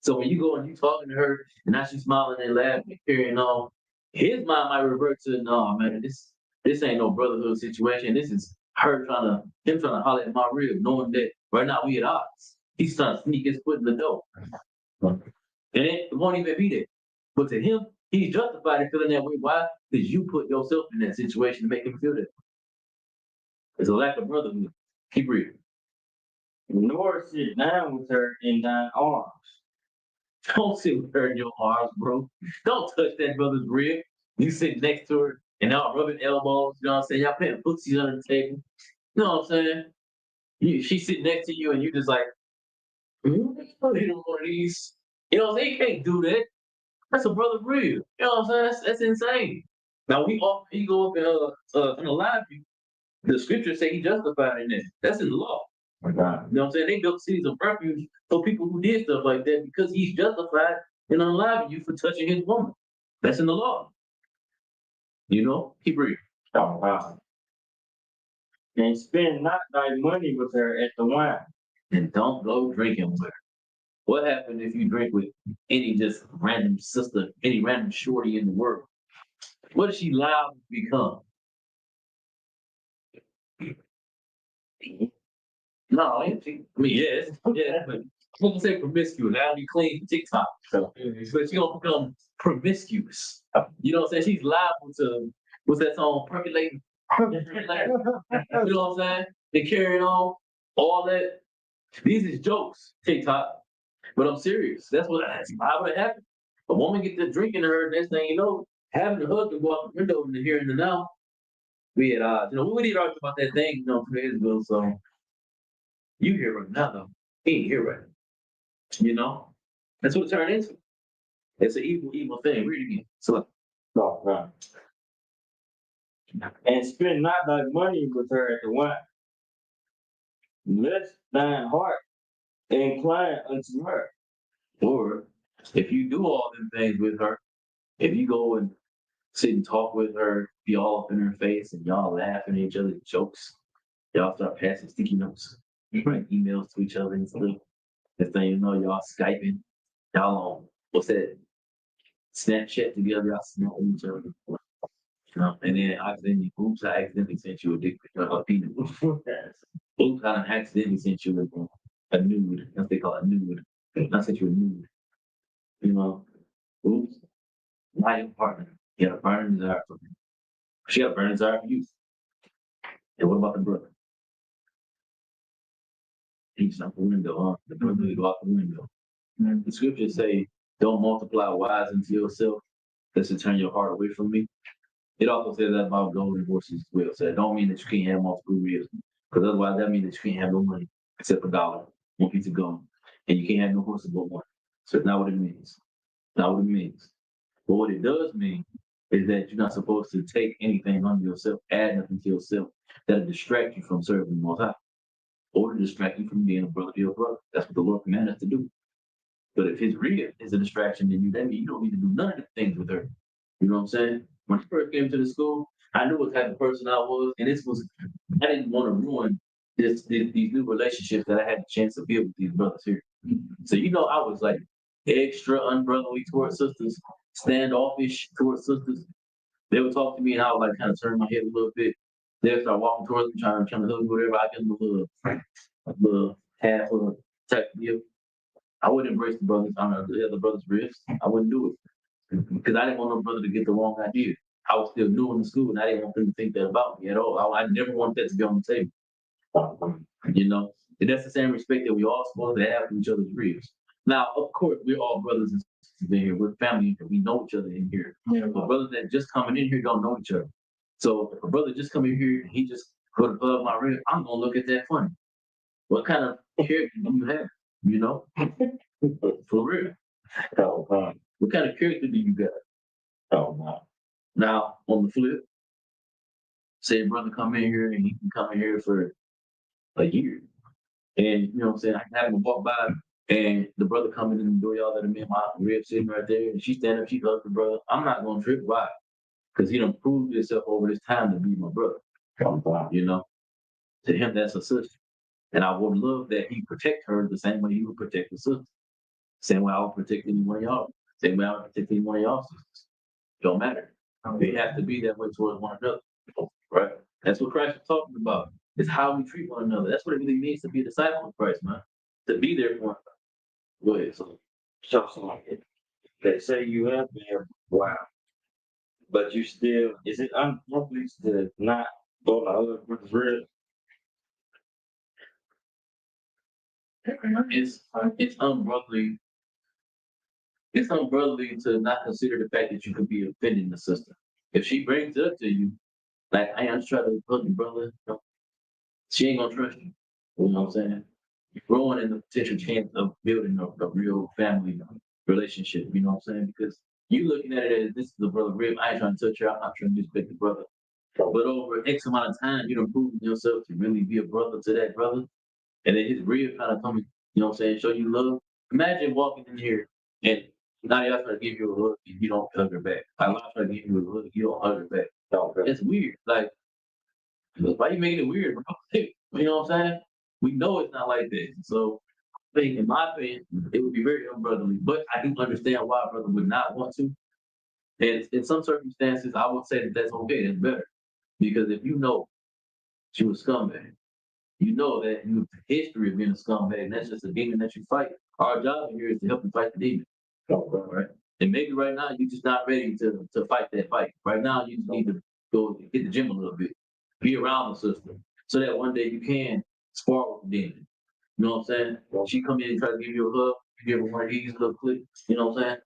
So when you go and you talking to her and now she's smiling and laughing and carrying on, his mind might revert to, no, man, this ain't no brotherhood situation. This is him trying to holler at my rib, knowing that right now we at odds. He's trying to sneak his foot in the door. And it won't even be there. But to him, he's justified in feeling that way. Why? Because you put yourself in that situation to make him feel that. There's a lack of brotherhood. Keep reading. Nor sit down with her in thine arms. Don't sit with her in your arms, bro. Don't touch that brother's rib. You sit next to her and y'all rubbing elbows. You know what I'm saying? Y'all putting footsies under the table. You know what I'm saying? She sitting next to you and you just like, you one of these. You know what I'm saying? You can't do that. That's a brother rib. You know what I'm saying? That's insane. Now he go up and alive you. The scriptures say he justified in that. That's in the law. My God. You know what I'm saying? They built cities of refuge for people who did stuff like that because he's justified in unaliving you for touching his woman. That's in the law. You know? Keep reading. Oh, wow. And spend not thy money with her at the wine. And don't go drinking with her. What happens if you drink with any just random sister, any random shorty in the world? What is she liable to become? No, I mean, yes, yeah, but I'm gonna say promiscuous. I don't be clean for TikTok, so but she gonna become promiscuous. You know what I'm saying? She's liable to what's that song? Percolating. You know what I'm saying? They carrying on all that. These is jokes, TikTok, but I'm serious. That's how would it happen. A woman get the drink in her, next thing you know, having the husband go out the window in the here and the now. We had we did argue about that thing, 2 days ago, so. You hear right now, though. He ain't here right now. You know? That's what it turned into. It's an evil thing. Read it again. So, Oh, God. And spend not thy money with her at the wine, lest thine heart incline unto her. or if you do all them things with her, if you go and sit and talk with her, be all up in her face, and y'all laughing at each other's jokes, y'all start passing sticky notes. You write emails to each other and stuff. Next thing you know, y'all Skyping. Y'all on, what's that? Snapchat together, y'all smoking each other. And then I accidentally sent you a dick pic of a penis. Oops, I accidentally sent you a nude. That's what they call it, a nude. I sent you a nude. You know, oops. Not your partner. You got a burning desire for me. She got a burning desire for you. And what about the brother? He's out the window, huh? The brother will go out the window. The scriptures say, don't multiply wives into yourself, lest it turn your heart away from me. It also says that about golden horses as well. So it don't mean that you can't have multiple ribs. Because otherwise that means that you can't have no money except $1, one piece of gold. And you can't have no horses but one. So it's not what it means. Not what it means. But what it does mean is that you're not supposed to take anything on yourself, add nothing to yourself that'll distract you from serving the Most High. Or to distract you from being a brother to your brother. That's what the Lord commanded us to do. But if his rib is a distraction, then you don't need to do none of the things with her. You know what I'm saying? When I first came to the school, I knew what type of person I was, and I didn't want to ruin these new relationships that I had the chance to build with these brothers here. So I was like extra unbrotherly towards sisters, standoffish towards sisters. They would talk to me, and I would like kind of turn my head a little bit. They would start walking towards me, trying to hug me, whatever. I give them a little half of a type deal. I wouldn't embrace the brothers on the other brothers' ribs. I wouldn't do it because I didn't want no brother to get the wrong idea. I was still new in the school, and I didn't want them to think that about me at all. I never want that to be on the table. And that's the same respect that we all supposed to have for each other's ribs. Now, of course, we're all brothers and sisters in here. We're family in here. We know each other in here. But brothers that just coming in here don't know each other. So if a brother just come in here and he just put above my rib, I'm gonna look at that funny. What kind of character do you have? You know, for real. What kind of character do you got? Oh no. Now on the flip, say a brother come in here and he can come in here for a year. And you know what I'm saying? I can have him walk by and the brother coming in the door, y'all let him in, my rib sitting right there, and she stand up, she hugs the brother. I'm not gonna trip. Why? Because he done proved himself over this time to be my brother. You know? To him, that's a sister. And I would love that he protect her the same way he would protect the sister. Same way I would protect any one of y'all. Same way I would protect any one of y'all sisters. Don't matter. They have to be that way towards one another. Right? That's what Christ was talking about. It's how we treat one another. That's what it really means to be a disciple of Christ, man. To be there for one another. Go ahead. So they say you have been here for a while, but you still, is it unhealthy to not go to other brothers' ribs? It's unbrotherly. It's unbrotherly to not consider the fact that you could be offending the sister. If she brings it up to you, like, hey, I'm just trying to hug you, brother. She ain't gonna trust you. You know what I'm saying? You're growing in the potential chance of building a real family relationship. You know what I'm saying? Because you looking at it as this is a brother rib. I ain't trying to touch her. I'm not trying to disrespect the brother. But over X amount of time, you done proven yourself to really be a brother to that brother. And then his rib kind of coming, you know what I'm saying, show you love. Imagine walking in here and now y'all trying to give you a hug and you don't hug her back. I'm not trying to give you a hug, you don't hug her back. It's weird. Like, why you making it weird, bro? You know what I'm saying? We know it's not like that. So I think, in my opinion, it would be very unbrotherly. But I do understand why a brother would not want to. And in some circumstances, I would say that that's okay. That's better. Because if you know she was scumbag, you know that you have a history of being a scumbag, and that's just a demon that you fight. Our job here is to help you fight the demon. Right? And maybe right now you're just not ready to fight that fight. Right now you just need to go hit the gym a little bit, be around the sister, so that one day you can spar with the demon. You know what I'm saying? She come in and try to give you a hug, you give her one of these little clicks, you know what I'm saying?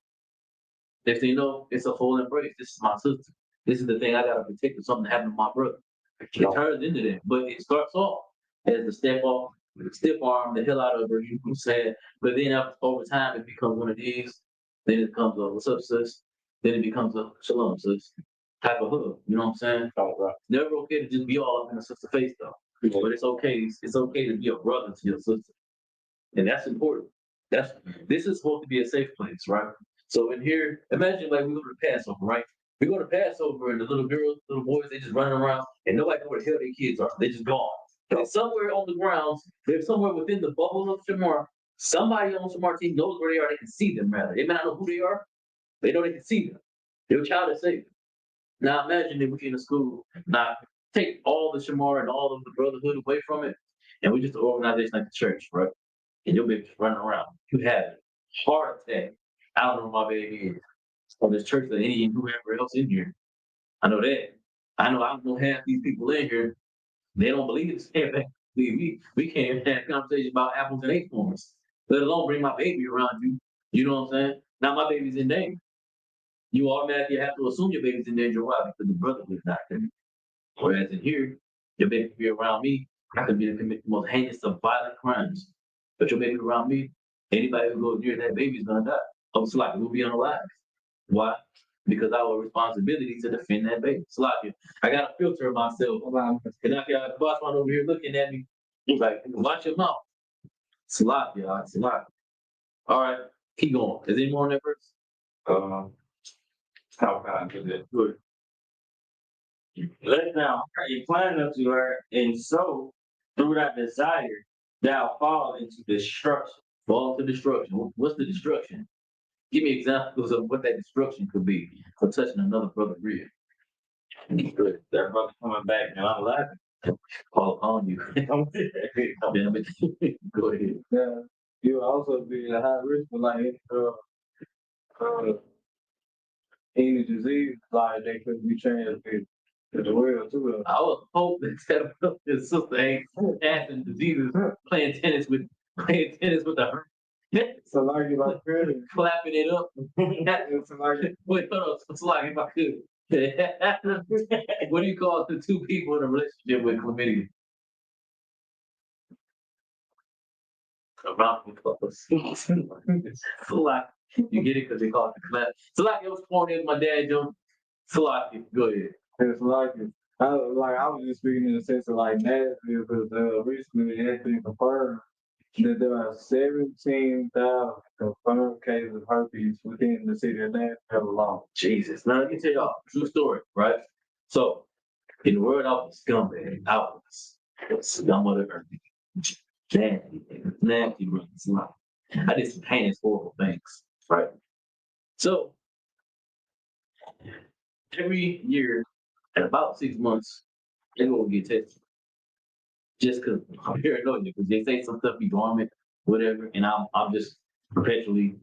Next thing you know, it's a full embrace. This is my sister. This is the thing I gotta protect if something happened to my brother. It turns into that. But it starts off as the stiff arm the hell out of her, you know what I'm saying? But then over time it becomes one of these, then it becomes a what's up, sis? Then it becomes a shalom, sis. Type of hug. You know what I'm saying? Never okay to just be all up in a sister's face though. But it's okay. It's okay to be a brother to your sister. And that's important. This is supposed to be a safe place, right? So in here, imagine like we go to Passover, right? We go to Passover and the little girls, little boys, they just running around and nobody know where the hell their kids are. They just gone. And somewhere on the grounds, they're somewhere within the bubble of Shamar. Somebody on Shamar team knows where they are. They can see them rather. They may not know who they are. They know they can see them. They're a child of Satan. Now imagine if we in a school, now take all the Shamar and all of the brotherhood away from it, and we just an organization like the church, right? And your baby's running around. You have a heart attack. I don't know who my baby is. Or this church or any whoever else in here. I know that. I know half these people in here, they don't believe this. We can't even have a conversation about apples and acorns, let alone bring my baby around you. You know what I'm saying? Now my baby's in danger. You automatically have to assume your baby's in danger. Why? Because the brotherhood's not there. Whereas in here, your baby can be around me, I could be to commit the most heinous of violent crimes. But your baby around me, anybody who goes near that baby is gonna die. Slack, we'll be unalive. Why? Because our responsibility is to defend that baby. Slack, I gotta filter myself. And I got a boss one over here looking at me. He's like, watch your mouth. Slack, y'all. Slack. All right, keep going. Is there any more on that verse? How God did it. Good. Let down incline unto her, and so through that desire thou fall into destruction. Fall to destruction. What's the destruction? Give me examples of what that destruction could be for touching another brother's rib. Good. That brother coming back and I'm laughing. Call upon you. Damn it. Go ahead. Yeah. You'll also be at high risk for like any disease, like they could be transmitted to the world too. I was hoping that his sister ain't passing diseases, playing tennis with the So like you like credit. clapping it up. It's like Wait, hold on. It's like if I could. What do you call the two people in a relationship with chlamydia? Around the close. So like, you get it because they call it the clap. So like, it was corny as my dad joke. So like, go ahead. it's like I was just speaking in the sense of like Nashville because recently it has been confirmed that there are 17,000 confirmed cases of herpes within the city of Nashville alone. Jesus. Now let me tell y'all, true story, right? So, in the word, I was a scumbag. I was a scum of the earth. Nasty, bro. I did some heinous, horrible things, right? So, every year, at about 6 months, they go get tested. Just because I'm paranoid, because they say some stuff be dormant, whatever, and I'm just perpetually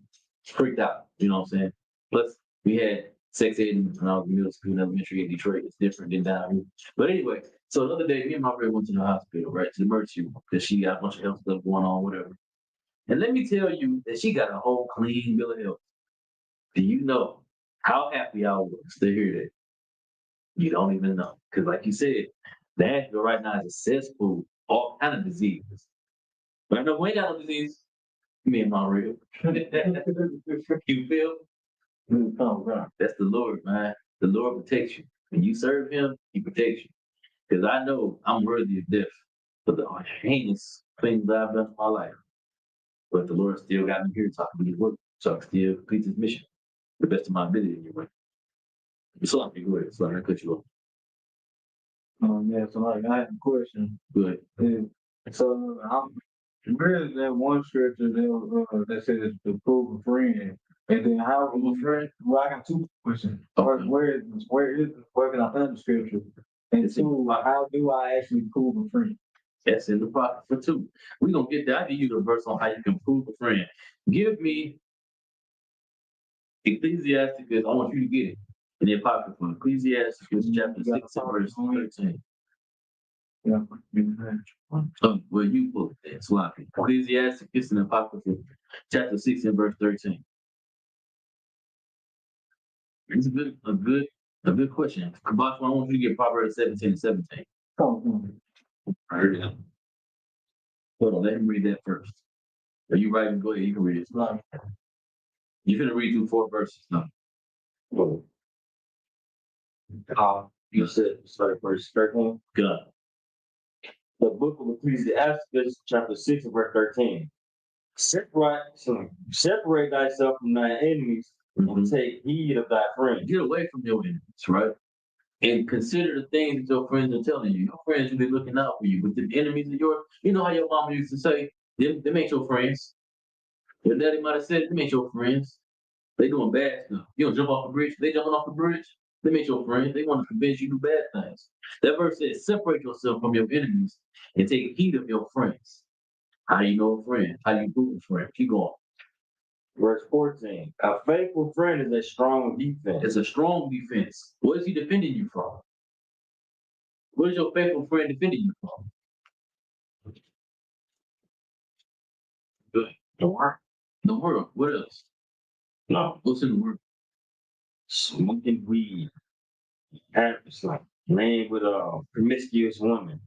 freaked out. You know what I'm saying? Plus, we had sex ed when I was in middle school and elementary in Detroit. It's different than down here. But anyway, so another day, me and my friend went to the hospital, right, to the emergency room, because she got a bunch of health stuff going on, whatever. And let me tell you that she got a whole clean bill of health. Do you know how happy I was to hear that? You don't even know. Because like you said, Nashville right now is a cesspool, all kind of diseases. But I know we ain't got no disease. Me and my real. You feel? That's the Lord, man. The Lord protects you. When you serve him, he protects you. Because I know I'm worthy of death for the heinous things that I've done in my life. But the Lord still got me here talking to his work. So I can still complete his mission to the best of my ability anyway. So I'm good. So I cut you off. Yeah, so like I have a question. Good. So I'm really that one scripture that says to prove a friend. And then how will a friend? Well, I got two questions. Okay. Where can I find the scripture? And two, how do I actually prove a friend? That's in the pocket for two. We're gonna get that. I give you the verse on how you can prove a friend. Give me Ecclesiastes, I want you to get it. In the Apocrypha, Ecclesiastes chapter 6 and verse 13. Yeah. Well, you put that, sloppy. Ecclesiastes in the Apocrypha, chapter 6 and verse 13. It's a good question. Kabash, I want you to get Proverbs 17 and 17. I heard it. Hold on, let him read that first. Are you writing? Go ahead, you can read it. You're gonna read through 4 verses. No. Well, you said start verse 13. Good. The book of Ecclesiastes, chapter 6 and verse 13. Separate thyself from thy enemies and take heed of thy friends. Get away from your enemies, right? And consider the things that your friends are telling you. Your friends will be looking out for you. But the enemies of yours, you know how your mama used to say, them ain't your friends. Your daddy might have said, them ain't your friends. They doing bad stuff. You don't jump off the bridge. They jumping off the bridge. They ain't your friends. They want to convince you to do bad things. That verse says, separate yourself from your enemies and take heed of your friends. How do you know a friend? How do you prove a friend? Keep going. Verse 14. A faithful friend is a strong defense. It's a strong defense. What is he defending you from? What is your faithful friend defending you from? Good. The world. The world. What else? No. What's in the world? Smoking weed. It's like laying with a promiscuous woman.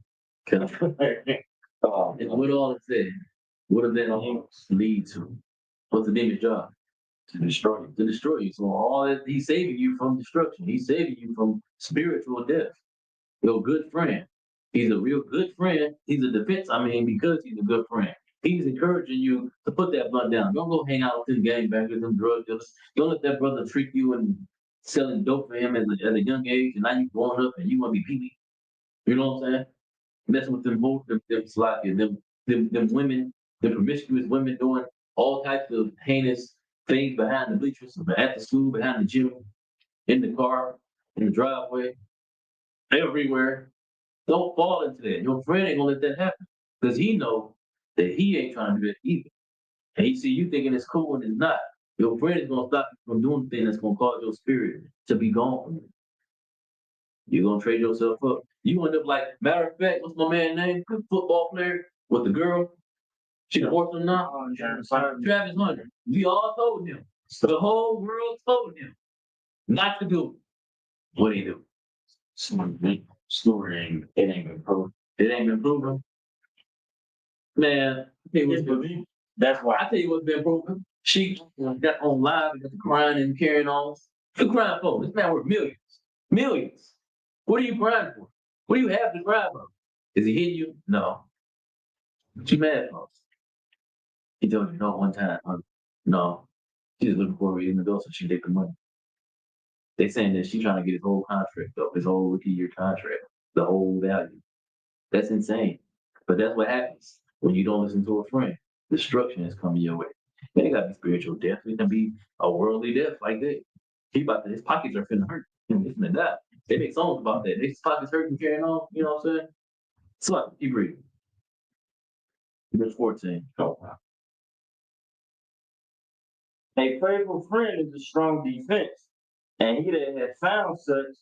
And what all it said? What does that all lead to? What's the demon's job? To destroy you. To destroy you. So all that he's saving you from destruction. He's saving you from spiritual death. Your good friend. He's a real good friend. He's a defense, because he's a good friend. He's encouraging you to put that blunt down. Don't go hang out with them gangbangers, them drug dealers. Don't let that brother trick you and selling dope for him at a young age, and now you growing up and you want to be Pee-wee. You know what I'm saying? Messing with them women, the promiscuous women doing all types of heinous things behind the bleachers, at the school, behind the gym, in the car, in the driveway, everywhere. Don't fall into that. Your friend ain't gonna let that happen because he know that he ain't trying to do that either. And he see you thinking it's cool and it's not. Your friend is gonna stop you from doing things that's gonna cause your spirit to be gone from you. You're gonna trade yourself up. You end up like, matter of fact, what's my man's name? Good football player with the girl. She divorced him now. Travis Hunter. We all told him. The whole world told him not to do it. What he do? Story ain't been proven. It ain't been proven. Man, That's why. I tell you what's been proven. She got on live and got the crying and carrying on. The crying for? This man worth millions. Millions. What are you crying for? What do you have to cry about? Is he hitting you? No. What you mad for? He told you no one time. No. She's looking for a reason to go so she take the money. They saying that she's trying to get his whole contract up, his whole rookie-year contract, the whole value. That's insane. But that's what happens when you don't listen to a friend. Destruction is coming your way. It ain't gotta be spiritual death. It can be a worldly death like that. His pockets are finna hurt. He's finna die. They make songs about that. His pockets hurt and carrying on. You know what I'm saying? So keep reading. Verse 14. Oh, wow. A faithful friend is a strong defense, and he that has found such,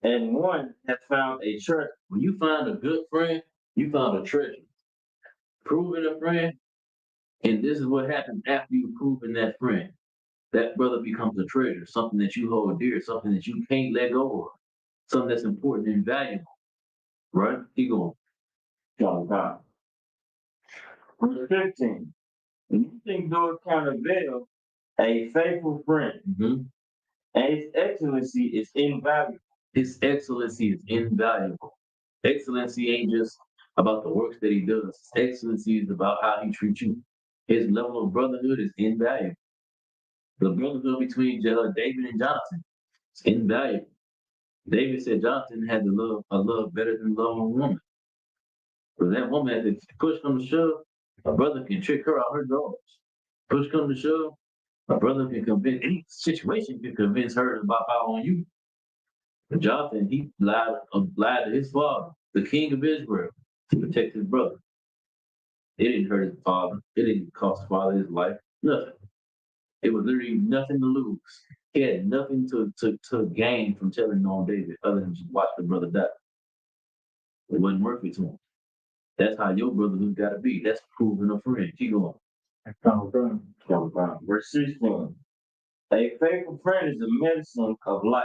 and one has found a treasure. When you find a good friend, you found a treasure. Proving a friend, and this is what happens after you've proven that friend. That brother becomes a treasure, something that you hold dear, something that you can't let go of, something that's important and valuable. Right? Keep going. John God. Verse 15. And you think those kind of veil a faithful friend, Mm-hmm. and his excellency is invaluable. His excellency is invaluable. Excellency ain't just about the works that he does. Excellency is about how he treats you. His level of brotherhood is invaluable. The brotherhood between David and Jonathan is invaluable. David said Jonathan had a love better than love of a woman. But that woman, if push comes to shove, a brother can trick her out her drawers. Push comes to shove, a brother can convince any situation can convince her to bop out on you. But Jonathan, he lied to his father, the king of Israel, to protect his brother. It didn't hurt his father. It didn't cost his father his life. Nothing. It was literally nothing to lose. He had nothing to gain from telling on David other than just watch the brother die. It wasn't worth it to him. That's how your brotherhood got to be. That's proving a friend. Keep going. Verse 16. A faithful friend is a medicine of life.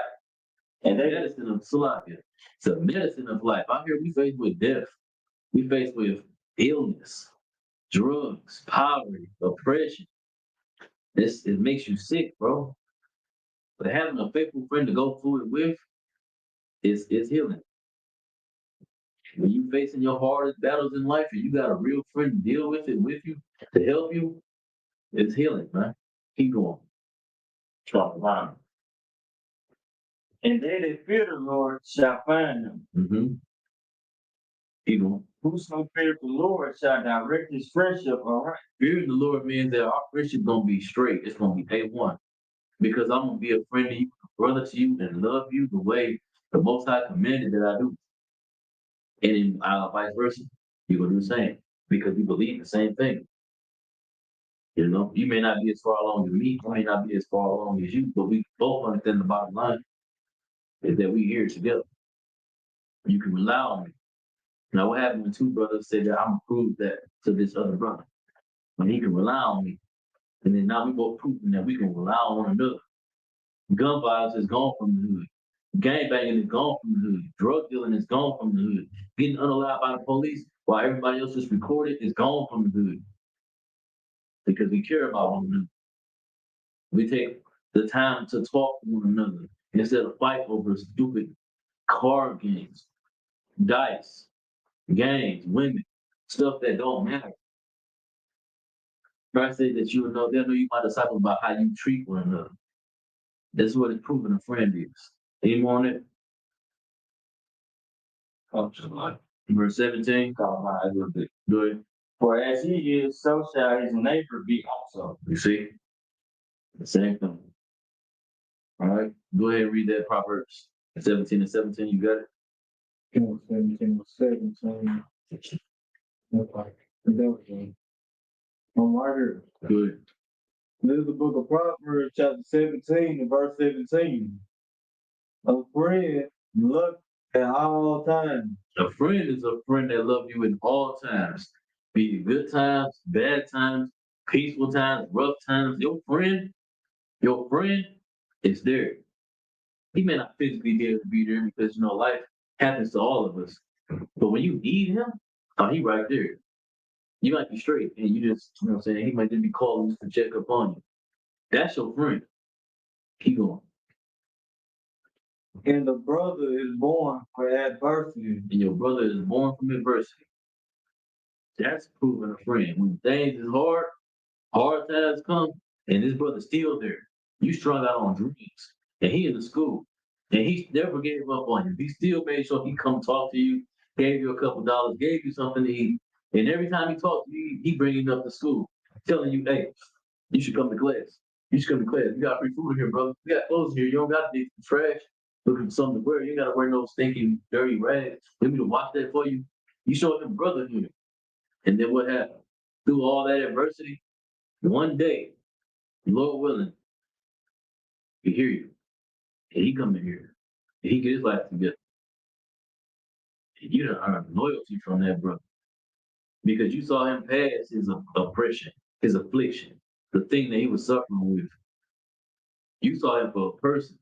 And that is Medicine of Salakia. It's a medicine of life. Out here, we faced with death. We faced with illness, drugs, poverty, oppression. It makes you sick, bro. But having a faithful friend to go through it with is healing. When you facing your hardest battles in life and you got a real friend to deal with it with you, to help you, it's healing, man. Keep going. And they that fear the Lord shall find him. Mm-hmm. Keep going. Whoso fears the Lord shall direct his friendship aright. Fearing the Lord means that our friendship gonna be straight. It's gonna be A1. Because I'm gonna be a friend to you, brother to you, and love you the way the Most High commanded that I do. And in vice versa, you gonna do the same because we believe the same thing. You know, you may not be as far along as me, I may not be as far along as you, but we both understand the bottom line is that we here together. You can rely on me. Now, what happened when two brothers said that I'm gonna prove that to this other brother? When he can rely on me, and then now we both proving that we can rely on one another. Gun violence is gone from the hood. Gangbanging is gone from the hood. Drug dealing is gone from the hood. Getting unallowed by the police while everybody else is recorded is gone from the hood. Because we care about one another. We take the time to talk to one another instead of fight over stupid card games, dice, games, women, stuff that don't matter. Christ said that you will know, they'll know you my disciple about how you treat one another. That's what it's proving a friend is. Any more on it? Oh, just like, Verse 17. call my a little bit. Go ahead. For as he is, so shall his neighbor be also. You see? The same thing. All right. Go ahead and read that Proverbs 17 and 17. You got it? 17. That's like the devil game. I'm right here. Good. This is the book of Proverbs, chapter 17, and verse 17. A friend look at all times. A friend is a friend that loves you in all times. Be it good times, bad times, peaceful times, rough times. Your friend is there. He may not physically be able to be there because life happens to all of us. But when you need him, he right there. You might be straight and you just, what I'm saying, he might just be calling just to check up on you. That's your friend. Keep going. And the brother is born for adversity. And your brother is born from adversity. That's proving a friend. When things is hard times come, and this brother's still there. You strung out on dreams, and he in the school, and he never gave up on you. He still made sure he come talk to you, gave you a couple dollars, gave you something to eat, and every time he talked to you, he bring you up to school, telling you, "Hey, you should come to class. You should come to class. We got free food in here, brother. We got clothes in here. You don't got to be trash looking for something to wear. You ain't got to wear no stinking, dirty rags. Let me to wash that for you." You showed him brotherhood, and then what happened? Through all that adversity, one day, Lord willing, he hear you, and he come in here, and he get his life together. And you done earned loyalty from that brother because you saw him pass his oppression, his affliction, the thing that he was suffering with. You saw him for a person.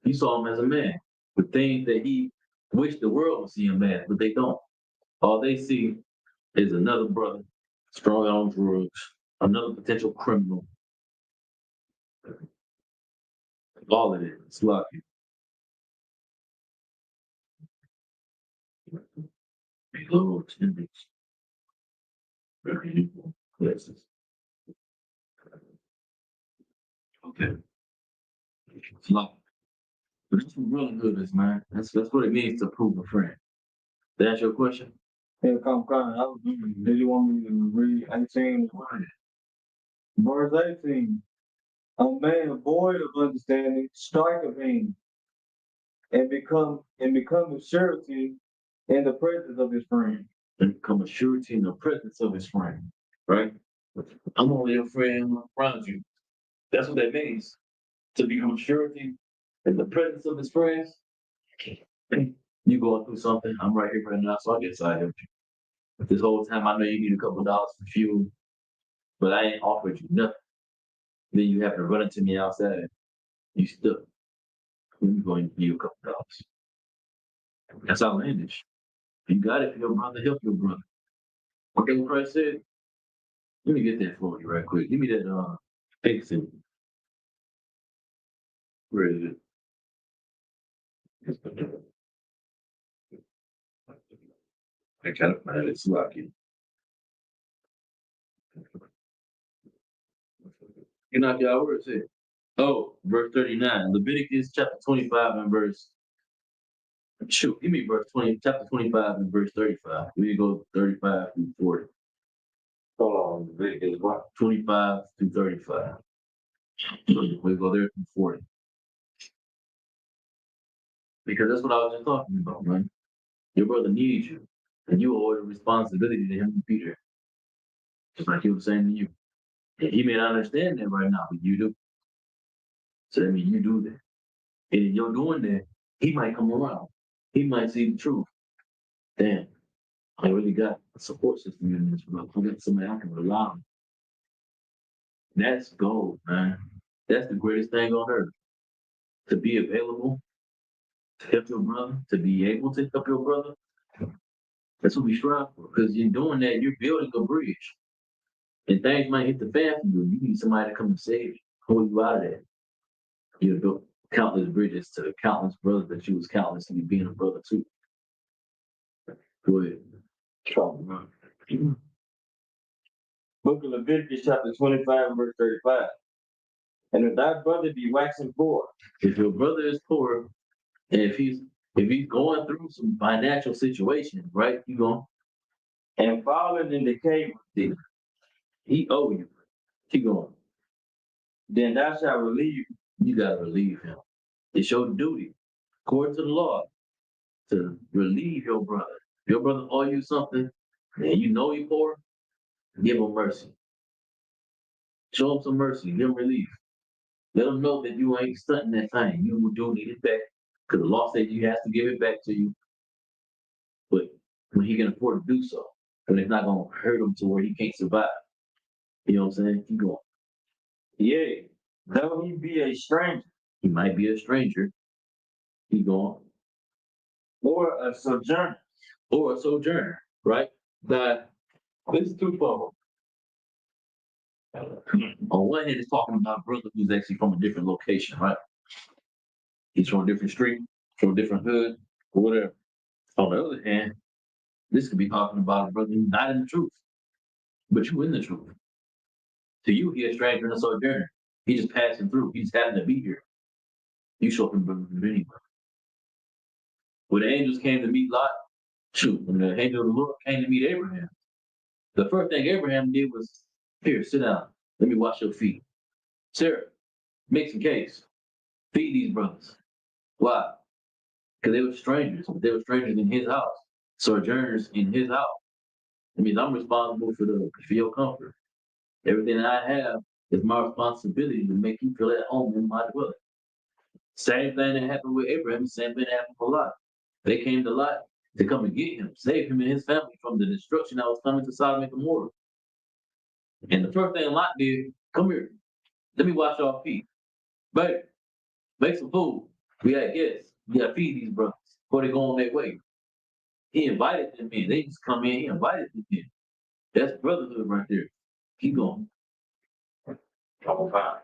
You saw him as a man, with things that he wished the world would see him as, but they don't. All they see is another brother strung out on drugs, another potential criminal. All of it. It's lucky. Below attendance. Very equal places. Okay. It's lucky. But that's what brotherhood is, man. That's what it means to prove a friend. That's your question? Yeah, come. Did you want me to read 18? Verse 18. A man void of understanding striketh him, and become a surety in the presence of his friend. And become a surety in the presence of his friend. Right? I'm only your friend around you. That's what that means. To become a surety in the presence of his friends. You going through something, I'm right here right now, so I guess I help you. But this whole time I know you need a couple of dollars for fuel, but I ain't offered you nothing. Then you have to run into me outside. You stuck. I'm going to give you a couple of dollars. That's outlandish. You got it for your brother, help your brother. Okay, what Christ said? Let me get that for you right quick. Give me that fixing. Where is it? I gotta find it. It's lucky. You knock y'all, where is it? Oh, verse 39. Leviticus chapter 25 and verse. Shoot, give me verse 20, chapter 25 and verse 35. We go 35 through 40. Hold on, Leviticus what? 25 through 35. We go there through 40. Because that's what I was just talking about, man. Your brother needs you, and you owe a responsibility to him to be there. Just like he was saying to you. And he may not understand that right now, but you do. So that means you do that. And in your doing that, he might come around. He might see the truth. Damn, I really got a support system in this world. I got somebody I can rely on. That's gold, man. That's the greatest thing on earth. To be available, to help your brother, to be able to help your brother. That's what we strive for. Because in doing that, you're building a bridge. And things might hit the fan for you. You need somebody to come and save you, pull you out of that. You built countless bridges to the countless brothers that you was countless to be being a brother too. Go ahead. Book of Leviticus chapter 25 verse 35. And if thy brother be waxing poor, If your brother is poor, and if he's going through some financial situation, right? You going and falling in decay with thee, he owe you. Keep going. then thou shalt relieve. You gotta relieve him. It's your duty, according to the law, to relieve your brother. If your brother owe you something, and you know he's poor, give him mercy. Show him some mercy. Give him relief. Let him know that you ain't stunting that thing. You do need it back. Because the law says you have to give it back to you. But when he can afford to do so, but it's not gonna hurt him to where he can't survive. You know what I'm saying? Keep going. Yea, though he be a stranger, He might be a stranger. Keep going. or a sojourner, Or a sojourner, right? That this is twofold. On one hand, it's talking about a brother who's actually from a different location, right? He's from a different street, from a different hood, or whatever. On the other hand, this could be talking about a brother who's not in the truth, but you in the truth. To you, he a stranger and a sojourner. He just passing through. He just happened to be here. You show him brother anyway. When the angels came to meet Lot, when the angel of the Lord came to meet Abraham, the first thing Abraham did was, here, sit down. Let me wash your feet. Sarah, make some cakes. Feed these brothers. Why? Because they were strangers, but they were strangers in his house, sojourners in his house. That means I'm responsible for your comfort. Everything that I have is my responsibility to make you feel at home in my dwelling. Same thing that happened with Abraham, same thing that happened for Lot. They came to Lot to come and get him, save him and his family from the destruction that was coming to Sodom and Gomorrah. And the first thing Lot did, come here, let me wash your feet. Baby, make some food. We got guests. We got to feed these brothers before they go on their way. He invited them in. They just come in. He invited them in. That's brotherhood right there. Keep going. Couple 5.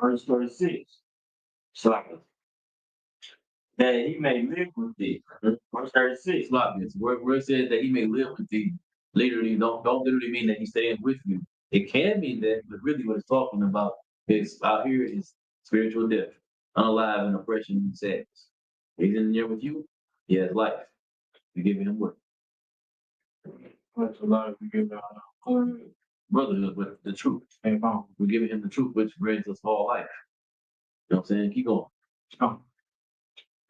Verse 36. Slackers. That he may live with thee. Verse 36. Sloppy. Where it says that he may live with thee, literally don't literally mean that he's staying with you. It can mean that, but really what it's talking about is out here is spiritual death, unalive and oppression and sadness. He's in there with you, he has life. You give him what? That's a lot of people Brotherhood with the truth. Amen. We're giving him the truth, which brings us all life. You know what I'm saying? Keep going. Oh.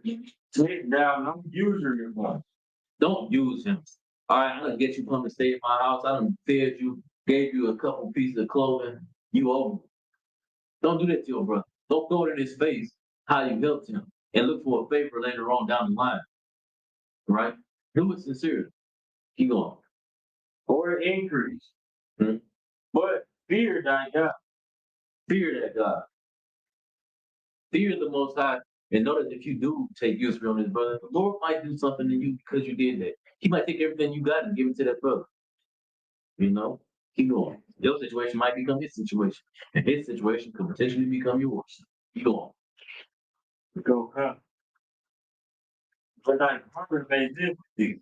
Take down no usury one. Don't use him. All right, I'm gonna get you come to stay at my house. I done fed you, gave you a couple pieces of clothing. You owe me. Don't do that to your brother. Don't throw it in his face how you helped him and look for a favor later on down the line. Right? Do it sincerely. Keep going. Or increase. Hmm? But fear thy God. Fear that God. Fear the Most High. And know that if you do take usury on his brother, the Lord might do something to you because you did that. He might take everything you got and give it to that brother. You know? Keep going. Your situation might become his situation. And his situation could potentially become yours. Keep going. Go come. But thy brother may live with thee.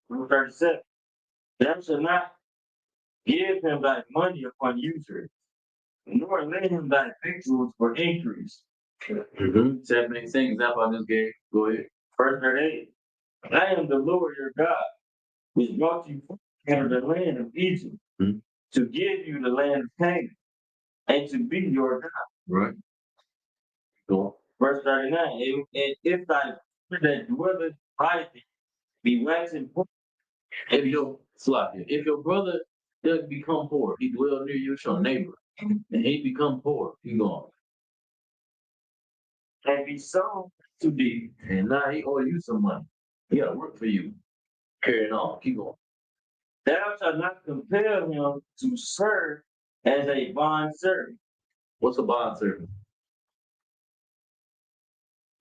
Verse 37. Thou shalt not give him thy money upon usury, nor lend him thy victuals for increase. Mm-hmm. Same example I just gave. Go ahead. Verse 38. I am the Lord your God, which brought you out of the land of Egypt, to give you the land of Canaan, and to be your God. Right. Go on. Verse 39. And if thy brother that dwelleth by thee be waxing poor, If your brother does become poor, he dwells near you, your neighbor, and he become poor, he gone. and be sown to thee, And now he owe you some money. He gotta work for you. Carrying on. Keep going. thou shalt not compel him to serve as a bond servant. What's a bond servant?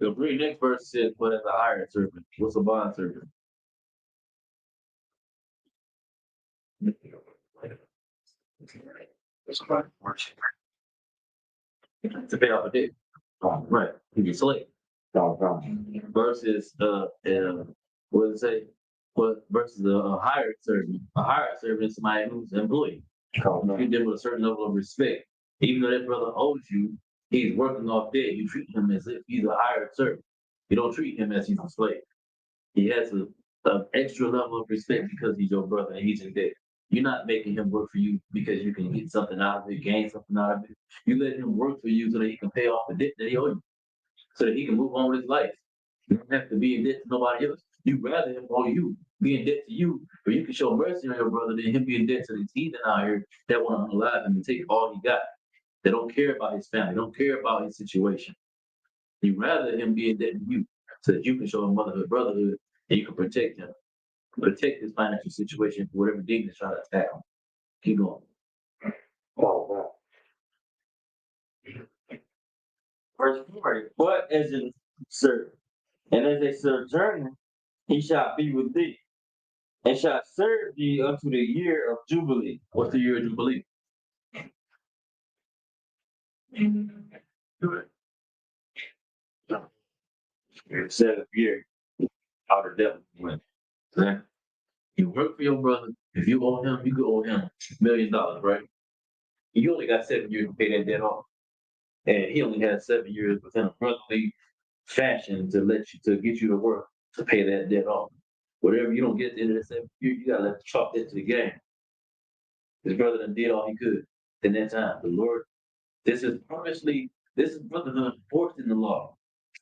The next verse says, but as a hired servant. What's a bond servant? To pay off a debt. Right. He's a slave. Versus what does it say? What versus a hired servant? A hired servant is somebody who's an employee. Treat them with a certain level of respect. Even though that brother owes you, he's working off debt. You treat him as if he's a hired servant. You don't treat him as he's a slave. He has an extra level of respect because he's your brother and he's in debt. You're not making him work for you because you can get something out of it, gain something out of it. You let him work for you so that he can pay off the debt that he owes you, so that he can move on with his life. You don't have to be in debt to nobody else. You'd rather him owe you, be in debt to you, or you can show mercy on your brother than him be in debt to these heathen out here that want to unalive him and take all he got. They don't care about his family, don't care about his situation. You'd rather him be in debt to you so that you can show him motherhood, brotherhood, and you can protect him, protect his financial situation for whatever demons try to attack him. Keep going. Oh, wow. Verse 40. But as a servant, and as a sojourner, he shall be with thee, and shall serve thee unto the year of Jubilee. What's the year of Jubilee? Seventh year. Out of devil went. Okay? You work for your brother. If you owe him, you could owe him $1 million, right? You only got 7 years to pay that debt off. And he only has 7 years within a brotherly fashion to get you to work to pay that debt off. Whatever you don't get at the end of the 7th year, you gotta let chalk that to the game. His brother done did all he could in that time. The Lord, this is brotherhood enforced in the law.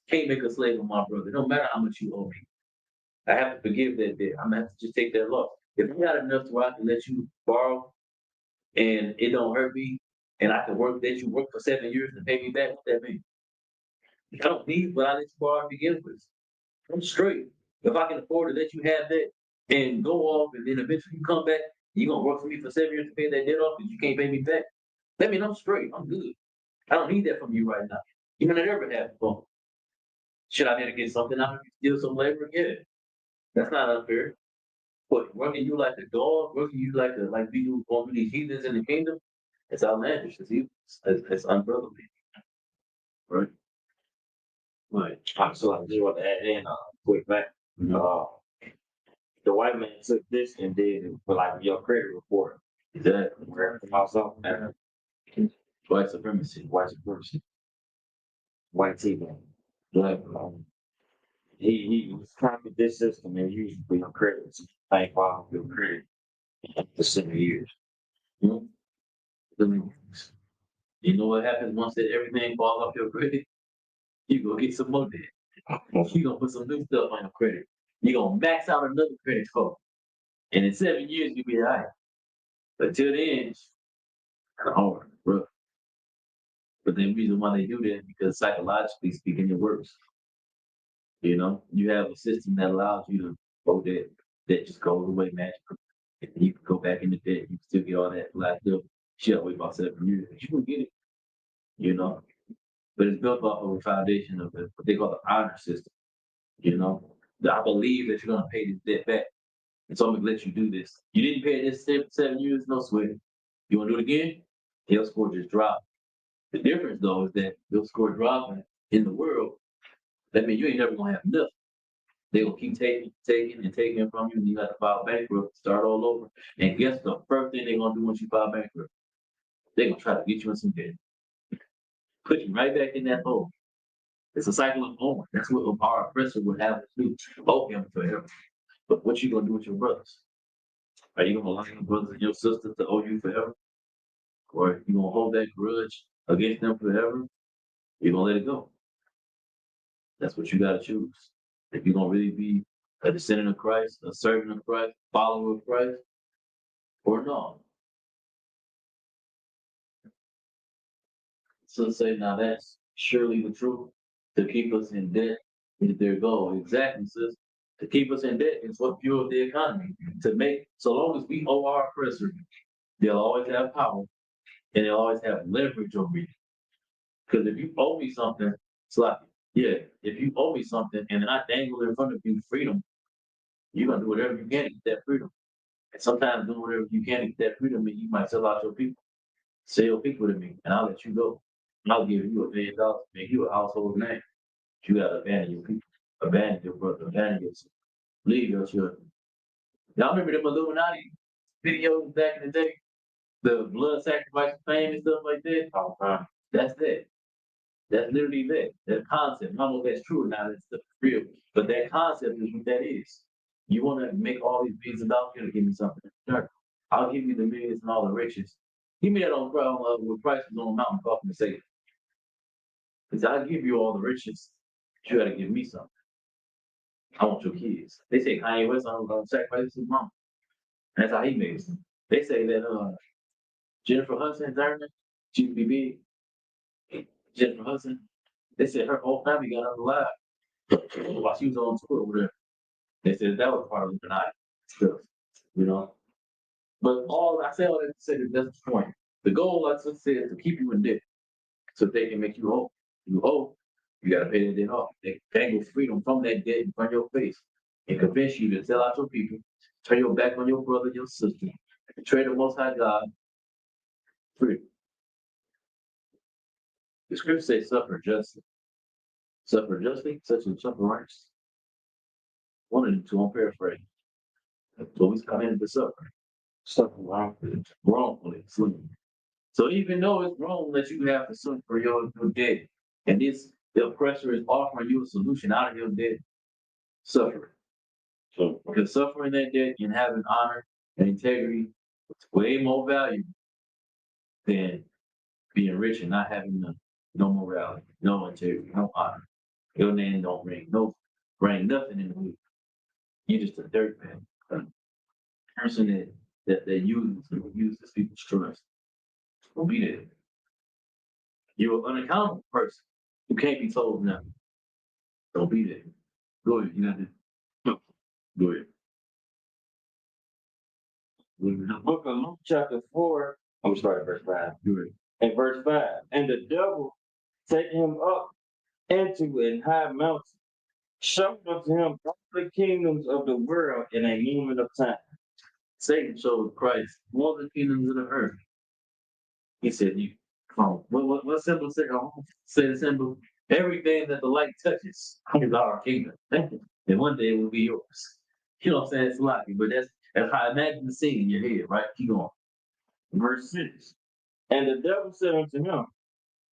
Can't make a slave of my brother, no matter how much you owe me. I have to forgive that debt. I'm gonna have to just take that loss. If I got enough to where I can let you borrow and it don't hurt me, and I can let you work for 7 years to pay me back, what that mean? I don't need what I let you borrow to begin with. I'm straight. If I can afford to let you have that and go off, and then eventually you come back, you're gonna work for me for 7 years to pay that debt off, and you can't pay me back. That means I'm straight. I'm good. I don't need that from you right now. You're gonna never have it from me. Should I be able to get something out of you, steal some labor? Yeah. That's not unfair. But working you like a dog, working you like you going through these heathens in the kingdom, it's outlandish. It's evil. It's unbrotherly. Right? Right. So I just want to add in quick back. The white man took this and did it for like your credit report. Exactly. Where also White supremacy. white supremacy, white TV. Black. He was copied this system and used it for your credit. Thank God for your credit for 7 years. You know what happens once that everything falls off your credit? You go get some more debt. You gonna put some new stuff on your credit. You gonna max out another credit score. And in 7 years, you'll be all right. But till then, it's kind of hard, rough. But the reason why they do that is because psychologically speaking, it works. You know, you have a system that allows you to go that just goes away magically. And you can go back in the debt, you can still get all that last up. Shit, wait about 7 years. You can get it, you know. But it's built off of a foundation of what they call the honor system. You know, I believe that you're gonna pay this debt back. And so I'm gonna let you do this. You didn't pay this 7 years, no sweat. You wanna do it again? Your score just dropped. The difference though is that your score dropping in the world, that means you ain't never gonna have enough. They will keep taking from you, and you have to file bankrupt, start all over. And guess the first thing they're gonna do once you file bankrupt? They're gonna try to get you in some debt. Put you right back in that hole. It's a cycle of going. That's what our oppressor would have us do. Owe him forever. But what you gonna do with your brothers? Are you gonna allow your brothers and your sisters to owe you forever? Or you gonna hold that grudge against them forever? You're gonna let it go. That's what you gotta choose. If you're gonna really be a descendant of Christ, a servant of Christ, follower of Christ, or no. So say, now that's surely the truth. To keep us in debt is their goal. Exactly, sis. To keep us in debt is what fuels the economy. So long as we owe our oppressor, they'll always have power and they'll always have leverage over you. Because if you owe me something, it's like, yeah, if you owe me something and then I dangle in front of you freedom, you're gonna do whatever you can to get that freedom. And sometimes doing whatever you can to get that freedom means you might sell out your people. Sell your people to me, and I'll let you go. I'll give you $1 million, make you a household name. You gotta abandon your people, abandon your brother, abandon yourself, leave your children. Y'all remember them Illuminati videos back in the day? the blood sacrifice fame and stuff like that. That's that. That's literally that. That concept. I don't know if that's true or not. It's real. But that concept is what that is. You want to make all these millions of dollars, you got to give me something in return. I'll give you the millions and all the riches. Give me that on when Christ was on the mountain talking to Satan. Because I'll give you all the riches, but you got to give me something. I want your kids. They say Kanye West on sacrifice his mom. That's how he made it. They say that Jennifer Hudson, GBB, Jennifer Hudson, they said her whole family got out alive while she was on tour over there. They said that was part of Illuminati stuff, you know. But I say all that to say that that's the point. The goal, like I said, is to keep you in debt so they can make you whole. You whole, you gotta pay that debt off. They dangle freedom from that debt in front of your face and convince you to sell out your people, turn your back on your brother, your sister, betray the Most High God. Free. The scripture says, "Suffer justly." Suffer justly, such as suffer righteous. One of the two, I'm paraphrasing. So we come into suffering. Suffer wrongfully. So even though it's wrong that you have to suffer your debt, and the oppressor is offering you a solution out of your debt, suffer. So because suffering that debt and having honor and integrity is way more valuable than being rich and not having no morality, no integrity, no honor. Your name don't ring nothing in the week. You're just a dirtbag. A person that uses people's trust. Don't be there. You're an unaccountable person who can't be told nothing. Don't be there. Go ahead. You got to go ahead. The book of Luke, chapter 4, I'm going to start at verse 5. Good. And verse 5. And the devil taking him up into an high mountain, showed unto him all the kingdoms of the world in a moment of time. Satan showed Christ all the kingdoms of the earth. He said, "You come on." What symbol said? Say the symbol. Everything that the light touches is our kingdom. And one day it will be yours. You know what I'm saying? It's lucky, but that's how I imagine the scene in your head, right? Keep going. Verse 6. And the devil said unto him,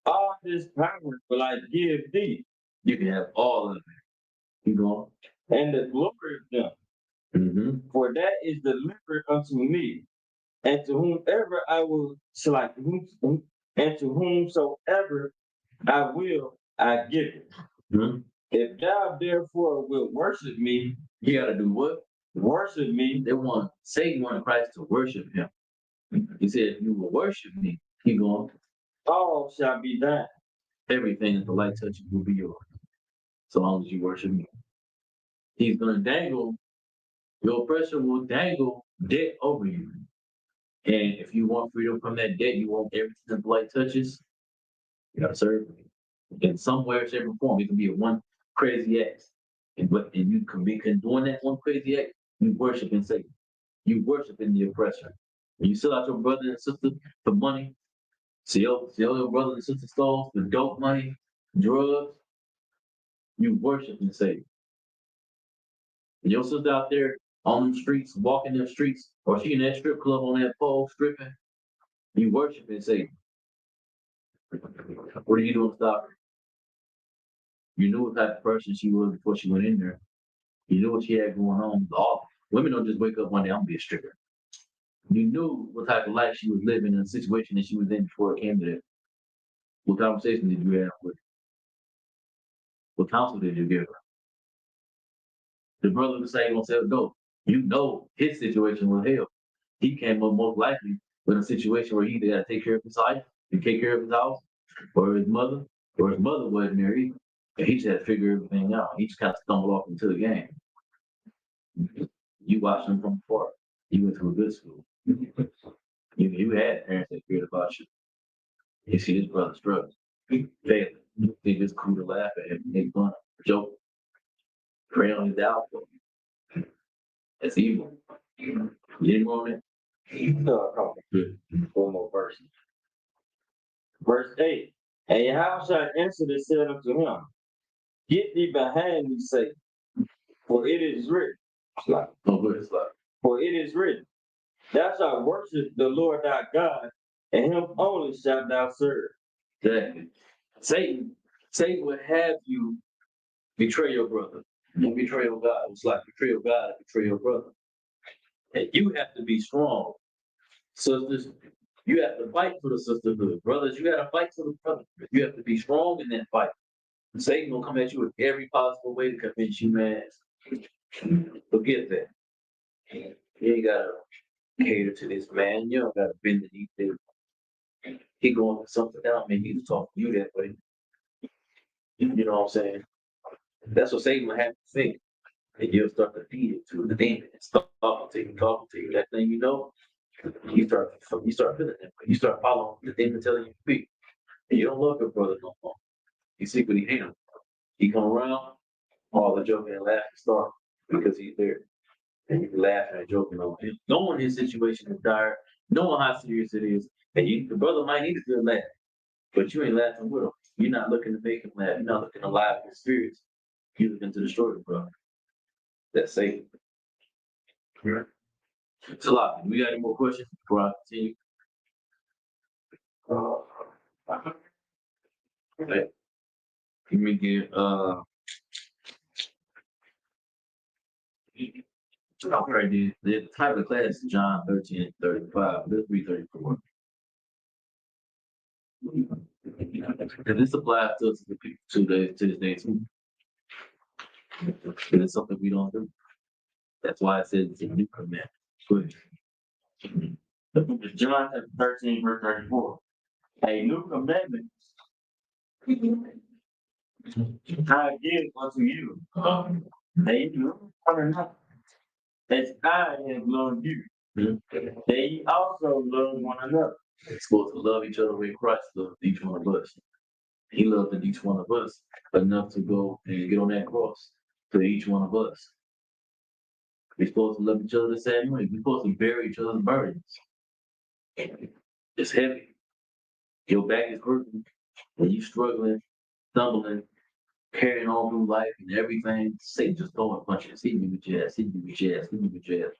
all this power will I give thee. You can have all of it. Keep going. And the glory of them. Mm-hmm. For that is delivered unto me, and to whomever I will select, and to whomsoever I will, I give it. Mm-hmm. If thou therefore wilt worship me, you gotta do what? Worship me. Satan wanted Christ to worship him. He said, if you will worship me, keep going. All shall be thine. Everything that the light touches will be yours, so long as you worship me. He's gonna dangle. Your oppressor will dangle debt over you. And if you want freedom from that debt, you want everything that the light touches, you gotta serve me. In some way or shape or form, it can be a one crazy act. And you can be doing that one crazy act, you worship in Satan. You worship in the oppressor. When you sell out your brother and sister for money, sell your brother and sister souls for dope money, drugs, you worship in Satan. And your sister out there on them streets, walking them streets, or she in that strip club on that pole stripping, you worship and say, what are you doing to stop her? You knew what type of person she was before she went in there. You knew what she had going on. Women don't just wake up one day, I'm gonna be a stripper. You knew what type of life she was living in the situation that she was in before it came to that. What conversation did you have with her? What counsel did you give her? The brother was saying gonna sell dope. You know his situation was hell. He came up most likely with a situation where he either got to take care of his life and take care of his house, or his mother wasn't there either. And he just had to figure everything out. He just kind of stumbled off into the game. You watched him from afar. You went to a good school. You had parents that cared about you. You see his brother struggle. He failed. They just cool to laugh at him, make fun, joke, prey on his downfall. That's evil. You didn't want it? No, one more verse. Verse 8. And Yahushua answered and said unto him, get thee behind me, Satan, for it is written. For it is written, Thou shalt worship the Lord thy God, and him only shalt thou serve. Exactly. Satan will have you betray your brother. You betray your God. It's like betray your God and betray your brother. And you have to be strong. Sisters, you have to fight for the sisterhood. Brothers, you got to fight for the brotherhood. You have to be strong in that fight. Satan will come at you in every possible way to convince you, man. Forget that. You ain't got to cater to this man. You don't got to bend the knee to him. He going for something else. Maybe he was talking to you that way. You know what I'm saying? That's what Satan will have to think. And you'll start to feed it to the demon and start talking to you. That thing you know, you start feeling that way. You start following the demon telling you to be. And you don't love your brother no more. You secretly hate him. He come around, all the joking and laughing start because he's there. And you laughing and joking on him. Knowing his situation is dire, knowing how serious it is, and the brother might need a good laugh, but you ain't laughing with him. You're not looking to make him laugh. You're not looking to liven his spirits. You're looking to destroy the brother. That's Satan. Right. It's a lot. We got any more questions before I continue? Okay. Let me get alright, the title of the class is John 13:35. Let's read 34. And this applies to us to this day too. And it's something we don't do. That's why it says it's a new commandment. Go ahead. The book of John chapter 13, verse 34. A new commandment I give unto you. That you love one another. As I have loved you. That ye also love one another. We're supposed to love each other the way Christ loved each one of us. He loved each one of us enough to go and get on that cross for each one of us. We're supposed to love each other the same way. We're supposed to bear each other's burdens. It's heavy. Your back is hurting. When you're struggling, stumbling, carrying on through life and everything, Satan just throwing punches. Hit me with your ass, hit me with your ass, hit me with your ass.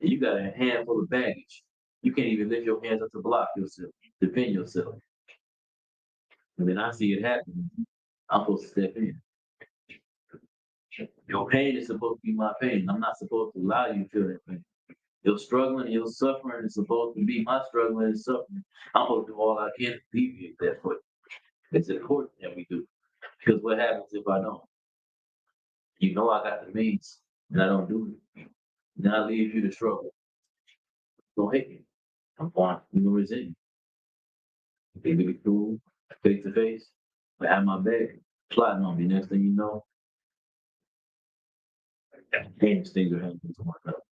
And you got a handful of baggage. You can't even lift your hands up to block yourself, defend yourself. And then I see it happening. I'm supposed to step in. Your pain is supposed to be my pain. I'm not supposed to allow you to feel that pain. Your struggling, your suffering is supposed to be my struggling and suffering. I'm supposed to do all I can to alleviate that for you. It's important that we do. Because what happens if I don't? You know I got the means, and I don't do it. Then I leave you to struggle. Don't hate me. I'm fine. You know resent me. Be really cool, face to face, but have my back, plotting on me. Next thing you know, heinous things are happening to my life.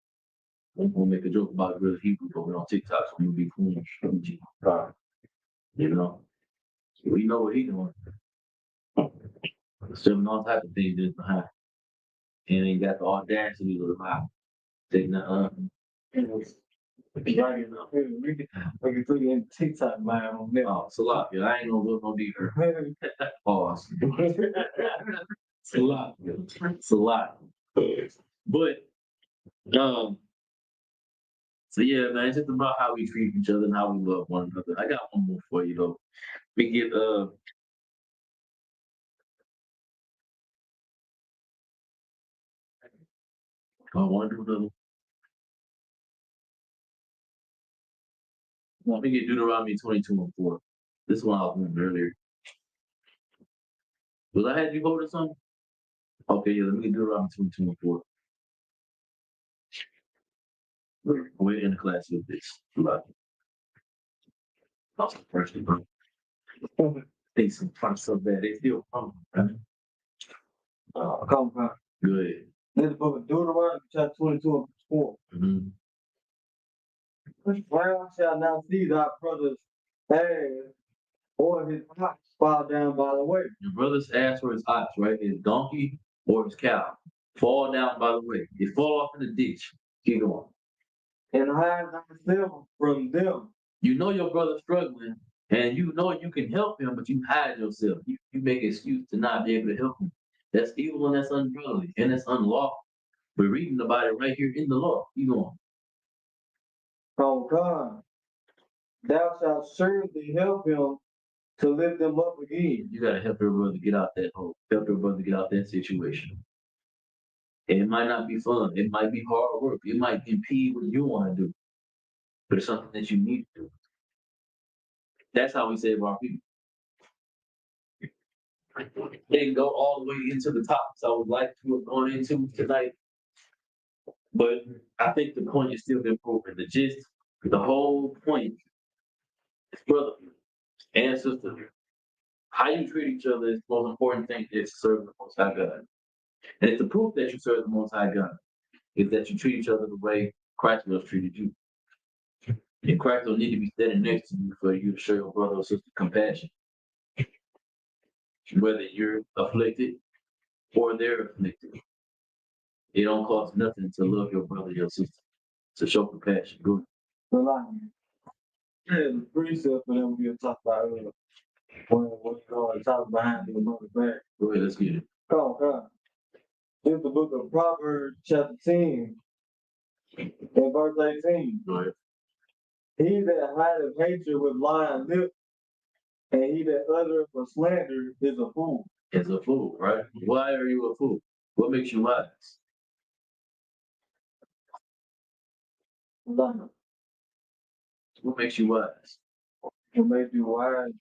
We'll make a joke about real Hebrew, but we're on TikTok, so we'll be cool. You know, we know what he's doing. Serving all type of things just behind. And he got the audacity to lie. Taking the We can put you in TikTok line on there. oh, Salapia. I ain't gonna look no deeper. Pause. Salapia. Salapia. But so yeah, man, it's just about how we treat each other and how we love one another. I got one more for you though. We get I want to do another. Let me get Deuteronomy 22:4. This one I was doing earlier. Was I had you hold or something? Okay, yeah, let me get Deuteronomy 22:4. We're in the class with this. That's the first one. They some fun so bad. They still fun, right? Come on. Good. This book of Deuteronomy chapter 22:4. Mm-hmm. Which ground shall not see thy brother's ass or his ox fall down by the way? Your brother's ass or his ox, right? His donkey or his cow. Fall down by the way. They fall off in the ditch. Keep going. And hide thyself from them. You know your brother's struggling, and you know you can help him, but you hide yourself. You make an excuse to not be able to help him. That's evil and that's unbrotherly and that's unlawful. We're reading about it right here in the law. Keep going. on God, thou shalt surely help him to lift them up again. You gotta help your brother get out that hole. Help your brother get out that situation. And it might not be fun. It might be hard work. It might impede what you want to do. But it's something that you need to do. That's how we save our people. They can go all the way into the topics I would like to have gone into tonight. But I think the point has still been proven. The gist, the whole point is brother and sister. How you treat each other is the most important thing is to serve the Most High God. And it's the proof that you serve the Most High God is that you treat each other the way Christ would have treated you. And Christ don't need to be standing next to you for you to show your brother or sister compassion. Whether you're afflicted or they're afflicted. It don't cost nothing to love your brother, your sister, to show compassion. Good. So like, there's a precept for them we'll talk about earlier. When you go and talk behind the mother's back. Go ahead, let's get it. Oh God. It's the book of Proverbs, chapter 10, and verse 18. Go ahead. He that hideth hatred with lying lips, and he that uttereth a slander is a fool. Is a fool, right? Why are you a fool? What makes you wise? What What makes you wise? makes you wise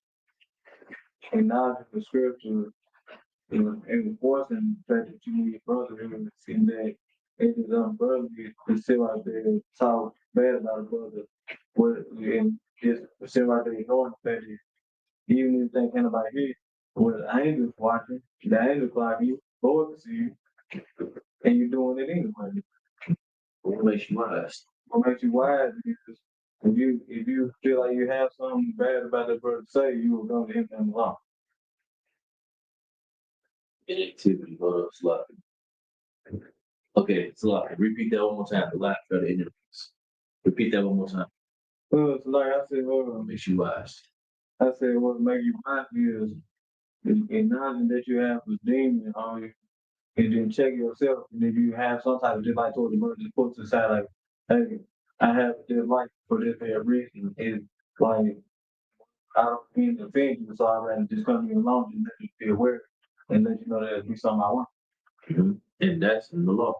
and knowledge of the scripture and enforcing the fact that you need brother and that it is unbrotherly to sit out there and talk bad about a brother. And just sit right there ignoring the fact that even if they can't nobody hear, well, the angels watching, the angels clock you, Lord can see you, and you're doing it anyway. What makes you wise? What makes you wise is if you feel like you have something bad about that brother to say, you will go to him and alone. Inactivity, hold up, sloppy. Okay, sloppy. Repeat that one more time. The last try to interviews. Repeat that one more time. So like I said, What makes you wise? I said what makes you wise is acknowledging that you have a demon on you, and then check yourself. And if you have some type of dislike toward the brother, just put to the side like, hey, I have a dislike for this very reason. It's like I don't mean to offend you, so I'd rather just come to you alone and let you be aware and let you know that it'll be something I want. Mm-hmm. And that's in the law.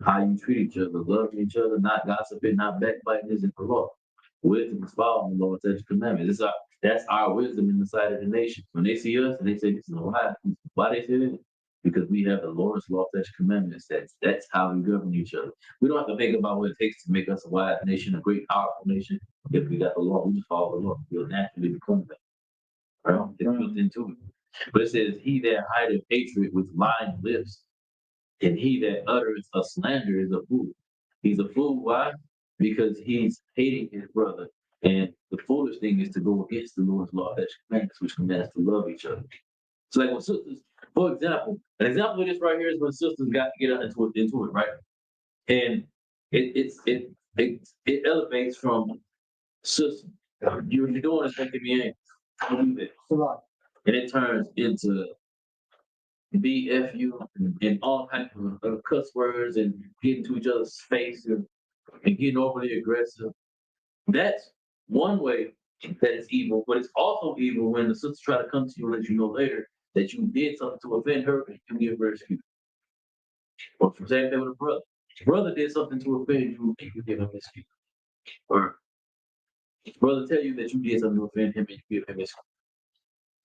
How you treat each other, loving each other, not gossiping, not backbiting is in the law. Wisdom is following the Lord's commandments. That's our wisdom in the sight of the nation. When they see us and they say this is why they say this? Because we have the Lord's law, such commandments. That's how we govern each other. We don't have to think about what it takes to make us a wise nation, a great, powerful nation. If we got the law, we just follow the law. We'll naturally become that. Right? It's built into it. But it says, he that hideth hatred with lying lips, and he that uttereth a slander is a fool. He's a fool. Why? Because he's hating his brother. And the foolish thing is to go against the Lord's law, that's commandments, which commands to love each other. So like when sisters, for example, an example of this right here is when sisters got to get into it, right? And it elevates from sister, you're doing this making me angry. Don't do this. And it turns into BFU and all kinds of cuss words and getting to each other's face and getting overly aggressive. That's one way that it's evil, but it's also evil when the sister try to come to you and let you know later that you did something to offend her and you give her excuse. Or the same thing with a brother. Brother did something to offend you and you give him excuse. Or brother tell you that you did something to offend him and you give him excuse.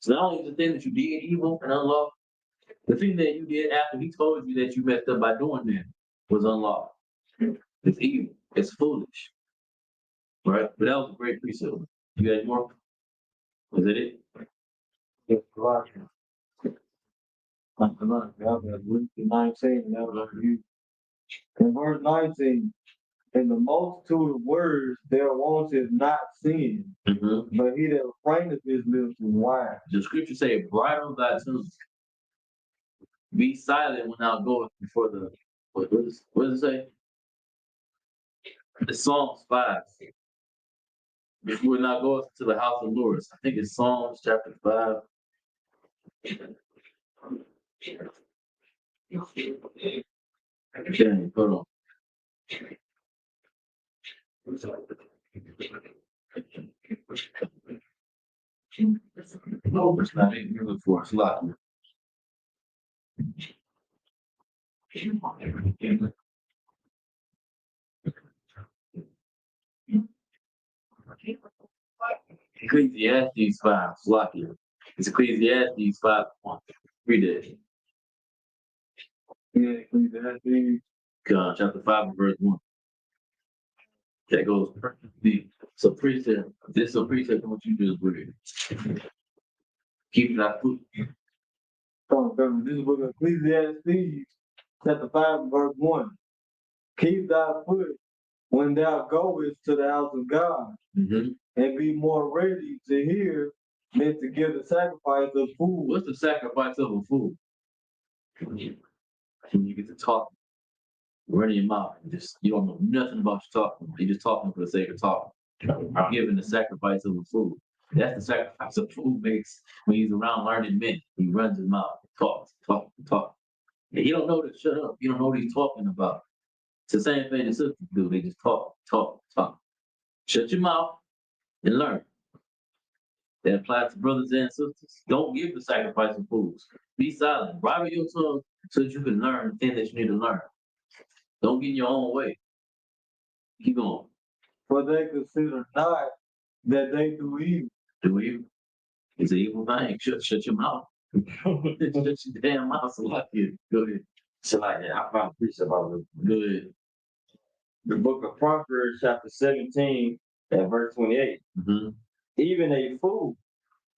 So not only is the thing that you did evil and unlawful, the thing that you did after he told you that you messed up by doing that was unlawful. It's evil. It's foolish. Right? But that was a great precept. You got any more? Was that it? It's Colossians. Like Colossians, Luke 19, that was you. In verse 19, in the multitude of words there wanted not sin, but he that refraineth his lips is wise. The scripture say, bridle thy tongue. Be silent when thou goest before the, what does it say? The Psalms 5. Before thou goest to the house of the Lord. I think it's Psalms chapter 5. Okay, hold on. No, it's not. You look for a lot. Ecclesiastes 5, Slocky. It's Ecclesiastes 5. Read it. Yeah, Ecclesiastes. Chapter 5 and verse 1. That goes perfectly. So precept. This is a precept of what you just read. Keep that foot. This is book of Ecclesiastes, chapter 5, verse 1. Keep thy foot when thou goest to the house of God, and be more ready to hear than to give the sacrifice of food. What's the sacrifice of a fool? When you get to talk, running your mouth, you don't know nothing about your talking. You're just talking for the sake of talking. Giving the sacrifice of a fool. That's the sacrifice a fool makes when he's around learning men. He runs his mouth, talks. And he don't know to shut up. You don't know what he's talking about. It's the same thing the sisters do. They just talk. Shut your mouth and learn. That applies to brothers and sisters. Don't give the sacrifice of fools. Be silent. Bridle your tongue so that you can learn the thing that you need to learn. Don't get in your own way. Keep going. For they consider not that they do evil. Do evil. It's an evil thing. Shut your mouth. Shut your damn mouth. So like you. Go ahead. So like I found a precept about it. Go ahead. The book of Proverbs, chapter 17, and verse 28. Even a fool,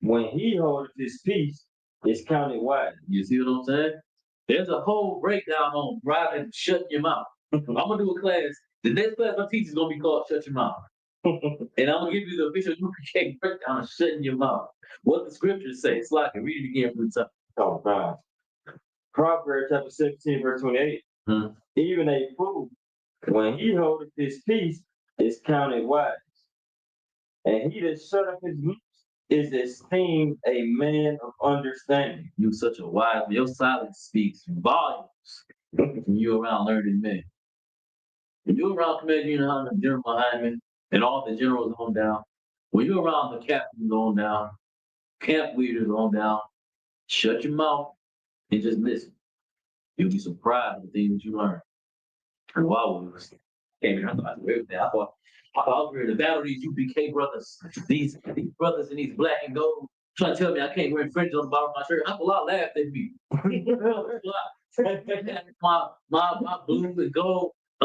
when he holdeth his peace, is counted wise. You see what I'm saying? There's a whole breakdown on bridling and shutting your mouth. I'm gonna do a class. The next class my teacher is gonna be called Shut Your Mouth. And I'm gonna give you the official UPK breakdown of shutting your mouth. What the scriptures say. It's like read it again from the top. Oh God. Proverbs chapter 17, verse 28. Even a fool, when he holdeth his peace, is counted wise. And he that shut up his lips is esteemed a man of understanding. You such a wise man. Your silence speaks volumes when you're around learning men. When you're around Commander General Hyman and all the generals on down, when you're around the captains on down, camp leaders on down, shut your mouth and just listen. You'll be surprised at the things that you learn. And while we came here, I thought I was everything. I thought I was ready to battle these UPK brothers, these brothers in these black and gold, trying to tell me I can't wear fringes on the bottom of my shirt. A lot laughed at me. my blue and gold, I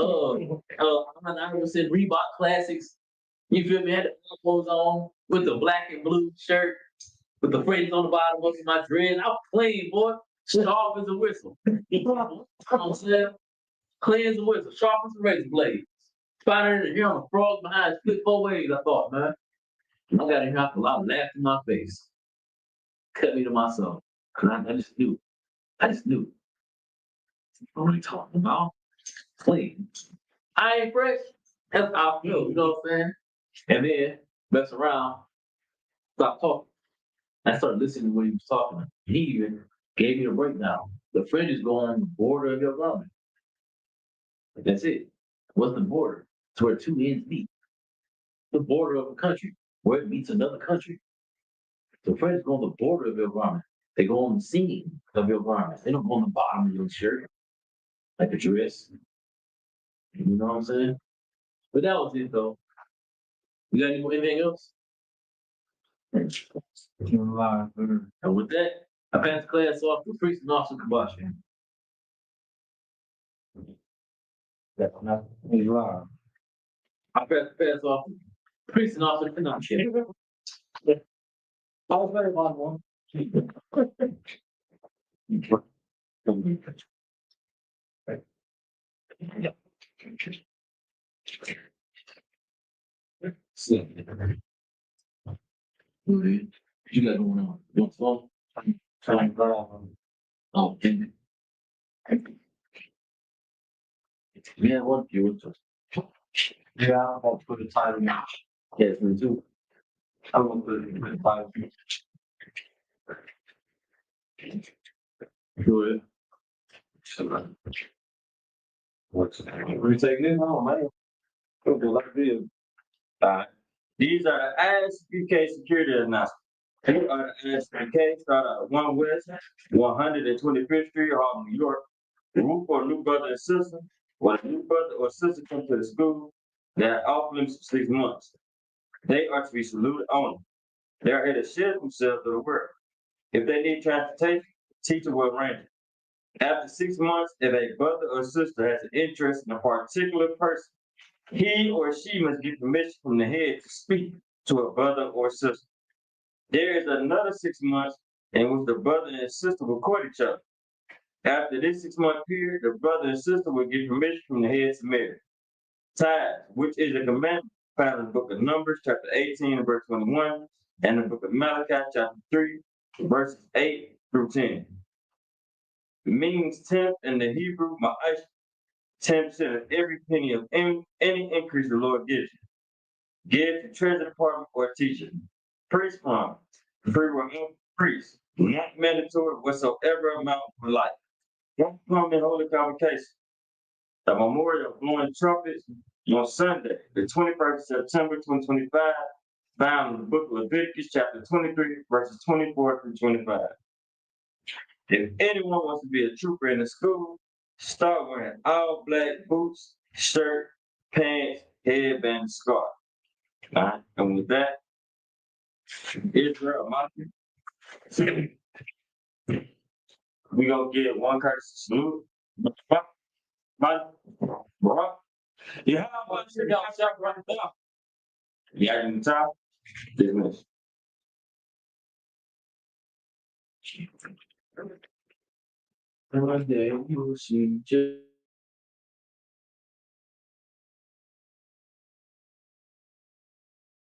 was in Reebok Classics. You feel me? I had the clothes on with the black and blue shirt, with the fringes on the bottom of my dread. I was clean, boy. Sharp as a whistle. You know what I'm saying? Clean as a whistle, sharp as a razor blade. Spider in here on a frog behind, split 4 ways, I thought, man. I got in here after a lot of laughing in my face. Cut me to my soul. Cause I just knew. What are you talking about? Clean. I ain't fresh. That's how I feel, you know what I'm saying? And then, mess around, stop talking. I started listening to what he was talking about. He even gave me the breakdown. The fringes go on the border of your garment. That's it. What's the border? It's where 2 ends meet. The border of a country, where it meets another country. The fringes go on the border of your garment. They go on the seam of your garment. They don't go on the bottom of your shirt, like a dress. You know what I'm saying? But that was it, though. You got anything else? And with that, I pass the class off to Priest and Officer Kabashi. That's not live. I pass off to Priest and Officer Kabashi. I was very on one. You got going on? You want to phone? Oh, okay. Yeah, what you want to? Yeah, I'm going to put a title now. Yes, me too. I'm going to put a title. Good. What's that? We're taking it home, man. We'll do like this. These are the ISPK security announcements. Here are the ISPK, start out at 1 West, 125th Street, Harlem, New York. Rule for a new brother and sister. When a new brother or sister comes to the school, they are off limits for 6 months. They are to be saluted only. They are here to share themselves to the world. If they need transportation, teacher will arrange it. After 6 months, if a brother or sister has an interest in a particular person, he or she must get permission from the head to speak to a brother or sister. There is another 6 months in which the brother and sister will court each other. After this 6-month period, the brother and sister will get permission from the head to marry. Tithes, which is a commandment found in the book of Numbers, chapter 18, verse 21, and the book of Malachi, chapter 3, verses 8 through 10. It means 10th in the Hebrew, ma'ash, 10% of every penny of any increase the Lord gives you. Give to treasury department or teacher. Priest fund, free will priest, not mandatory whatsoever amount for life. Don't come in holy convocation. The memorial of blowing trumpets on Sunday, the 21st of September 2025, found in the book of Leviticus, chapter 23, verses 24 through 25. If anyone wants to be a trooper in the school, start wearing all black boots, shirt, pants, headband, and scarf. All right, and with that, Israel Mafia, we gonna get one courtesy salute. You have one shit y'all shot right now. Yeah, in the top, dismiss. One day you will see just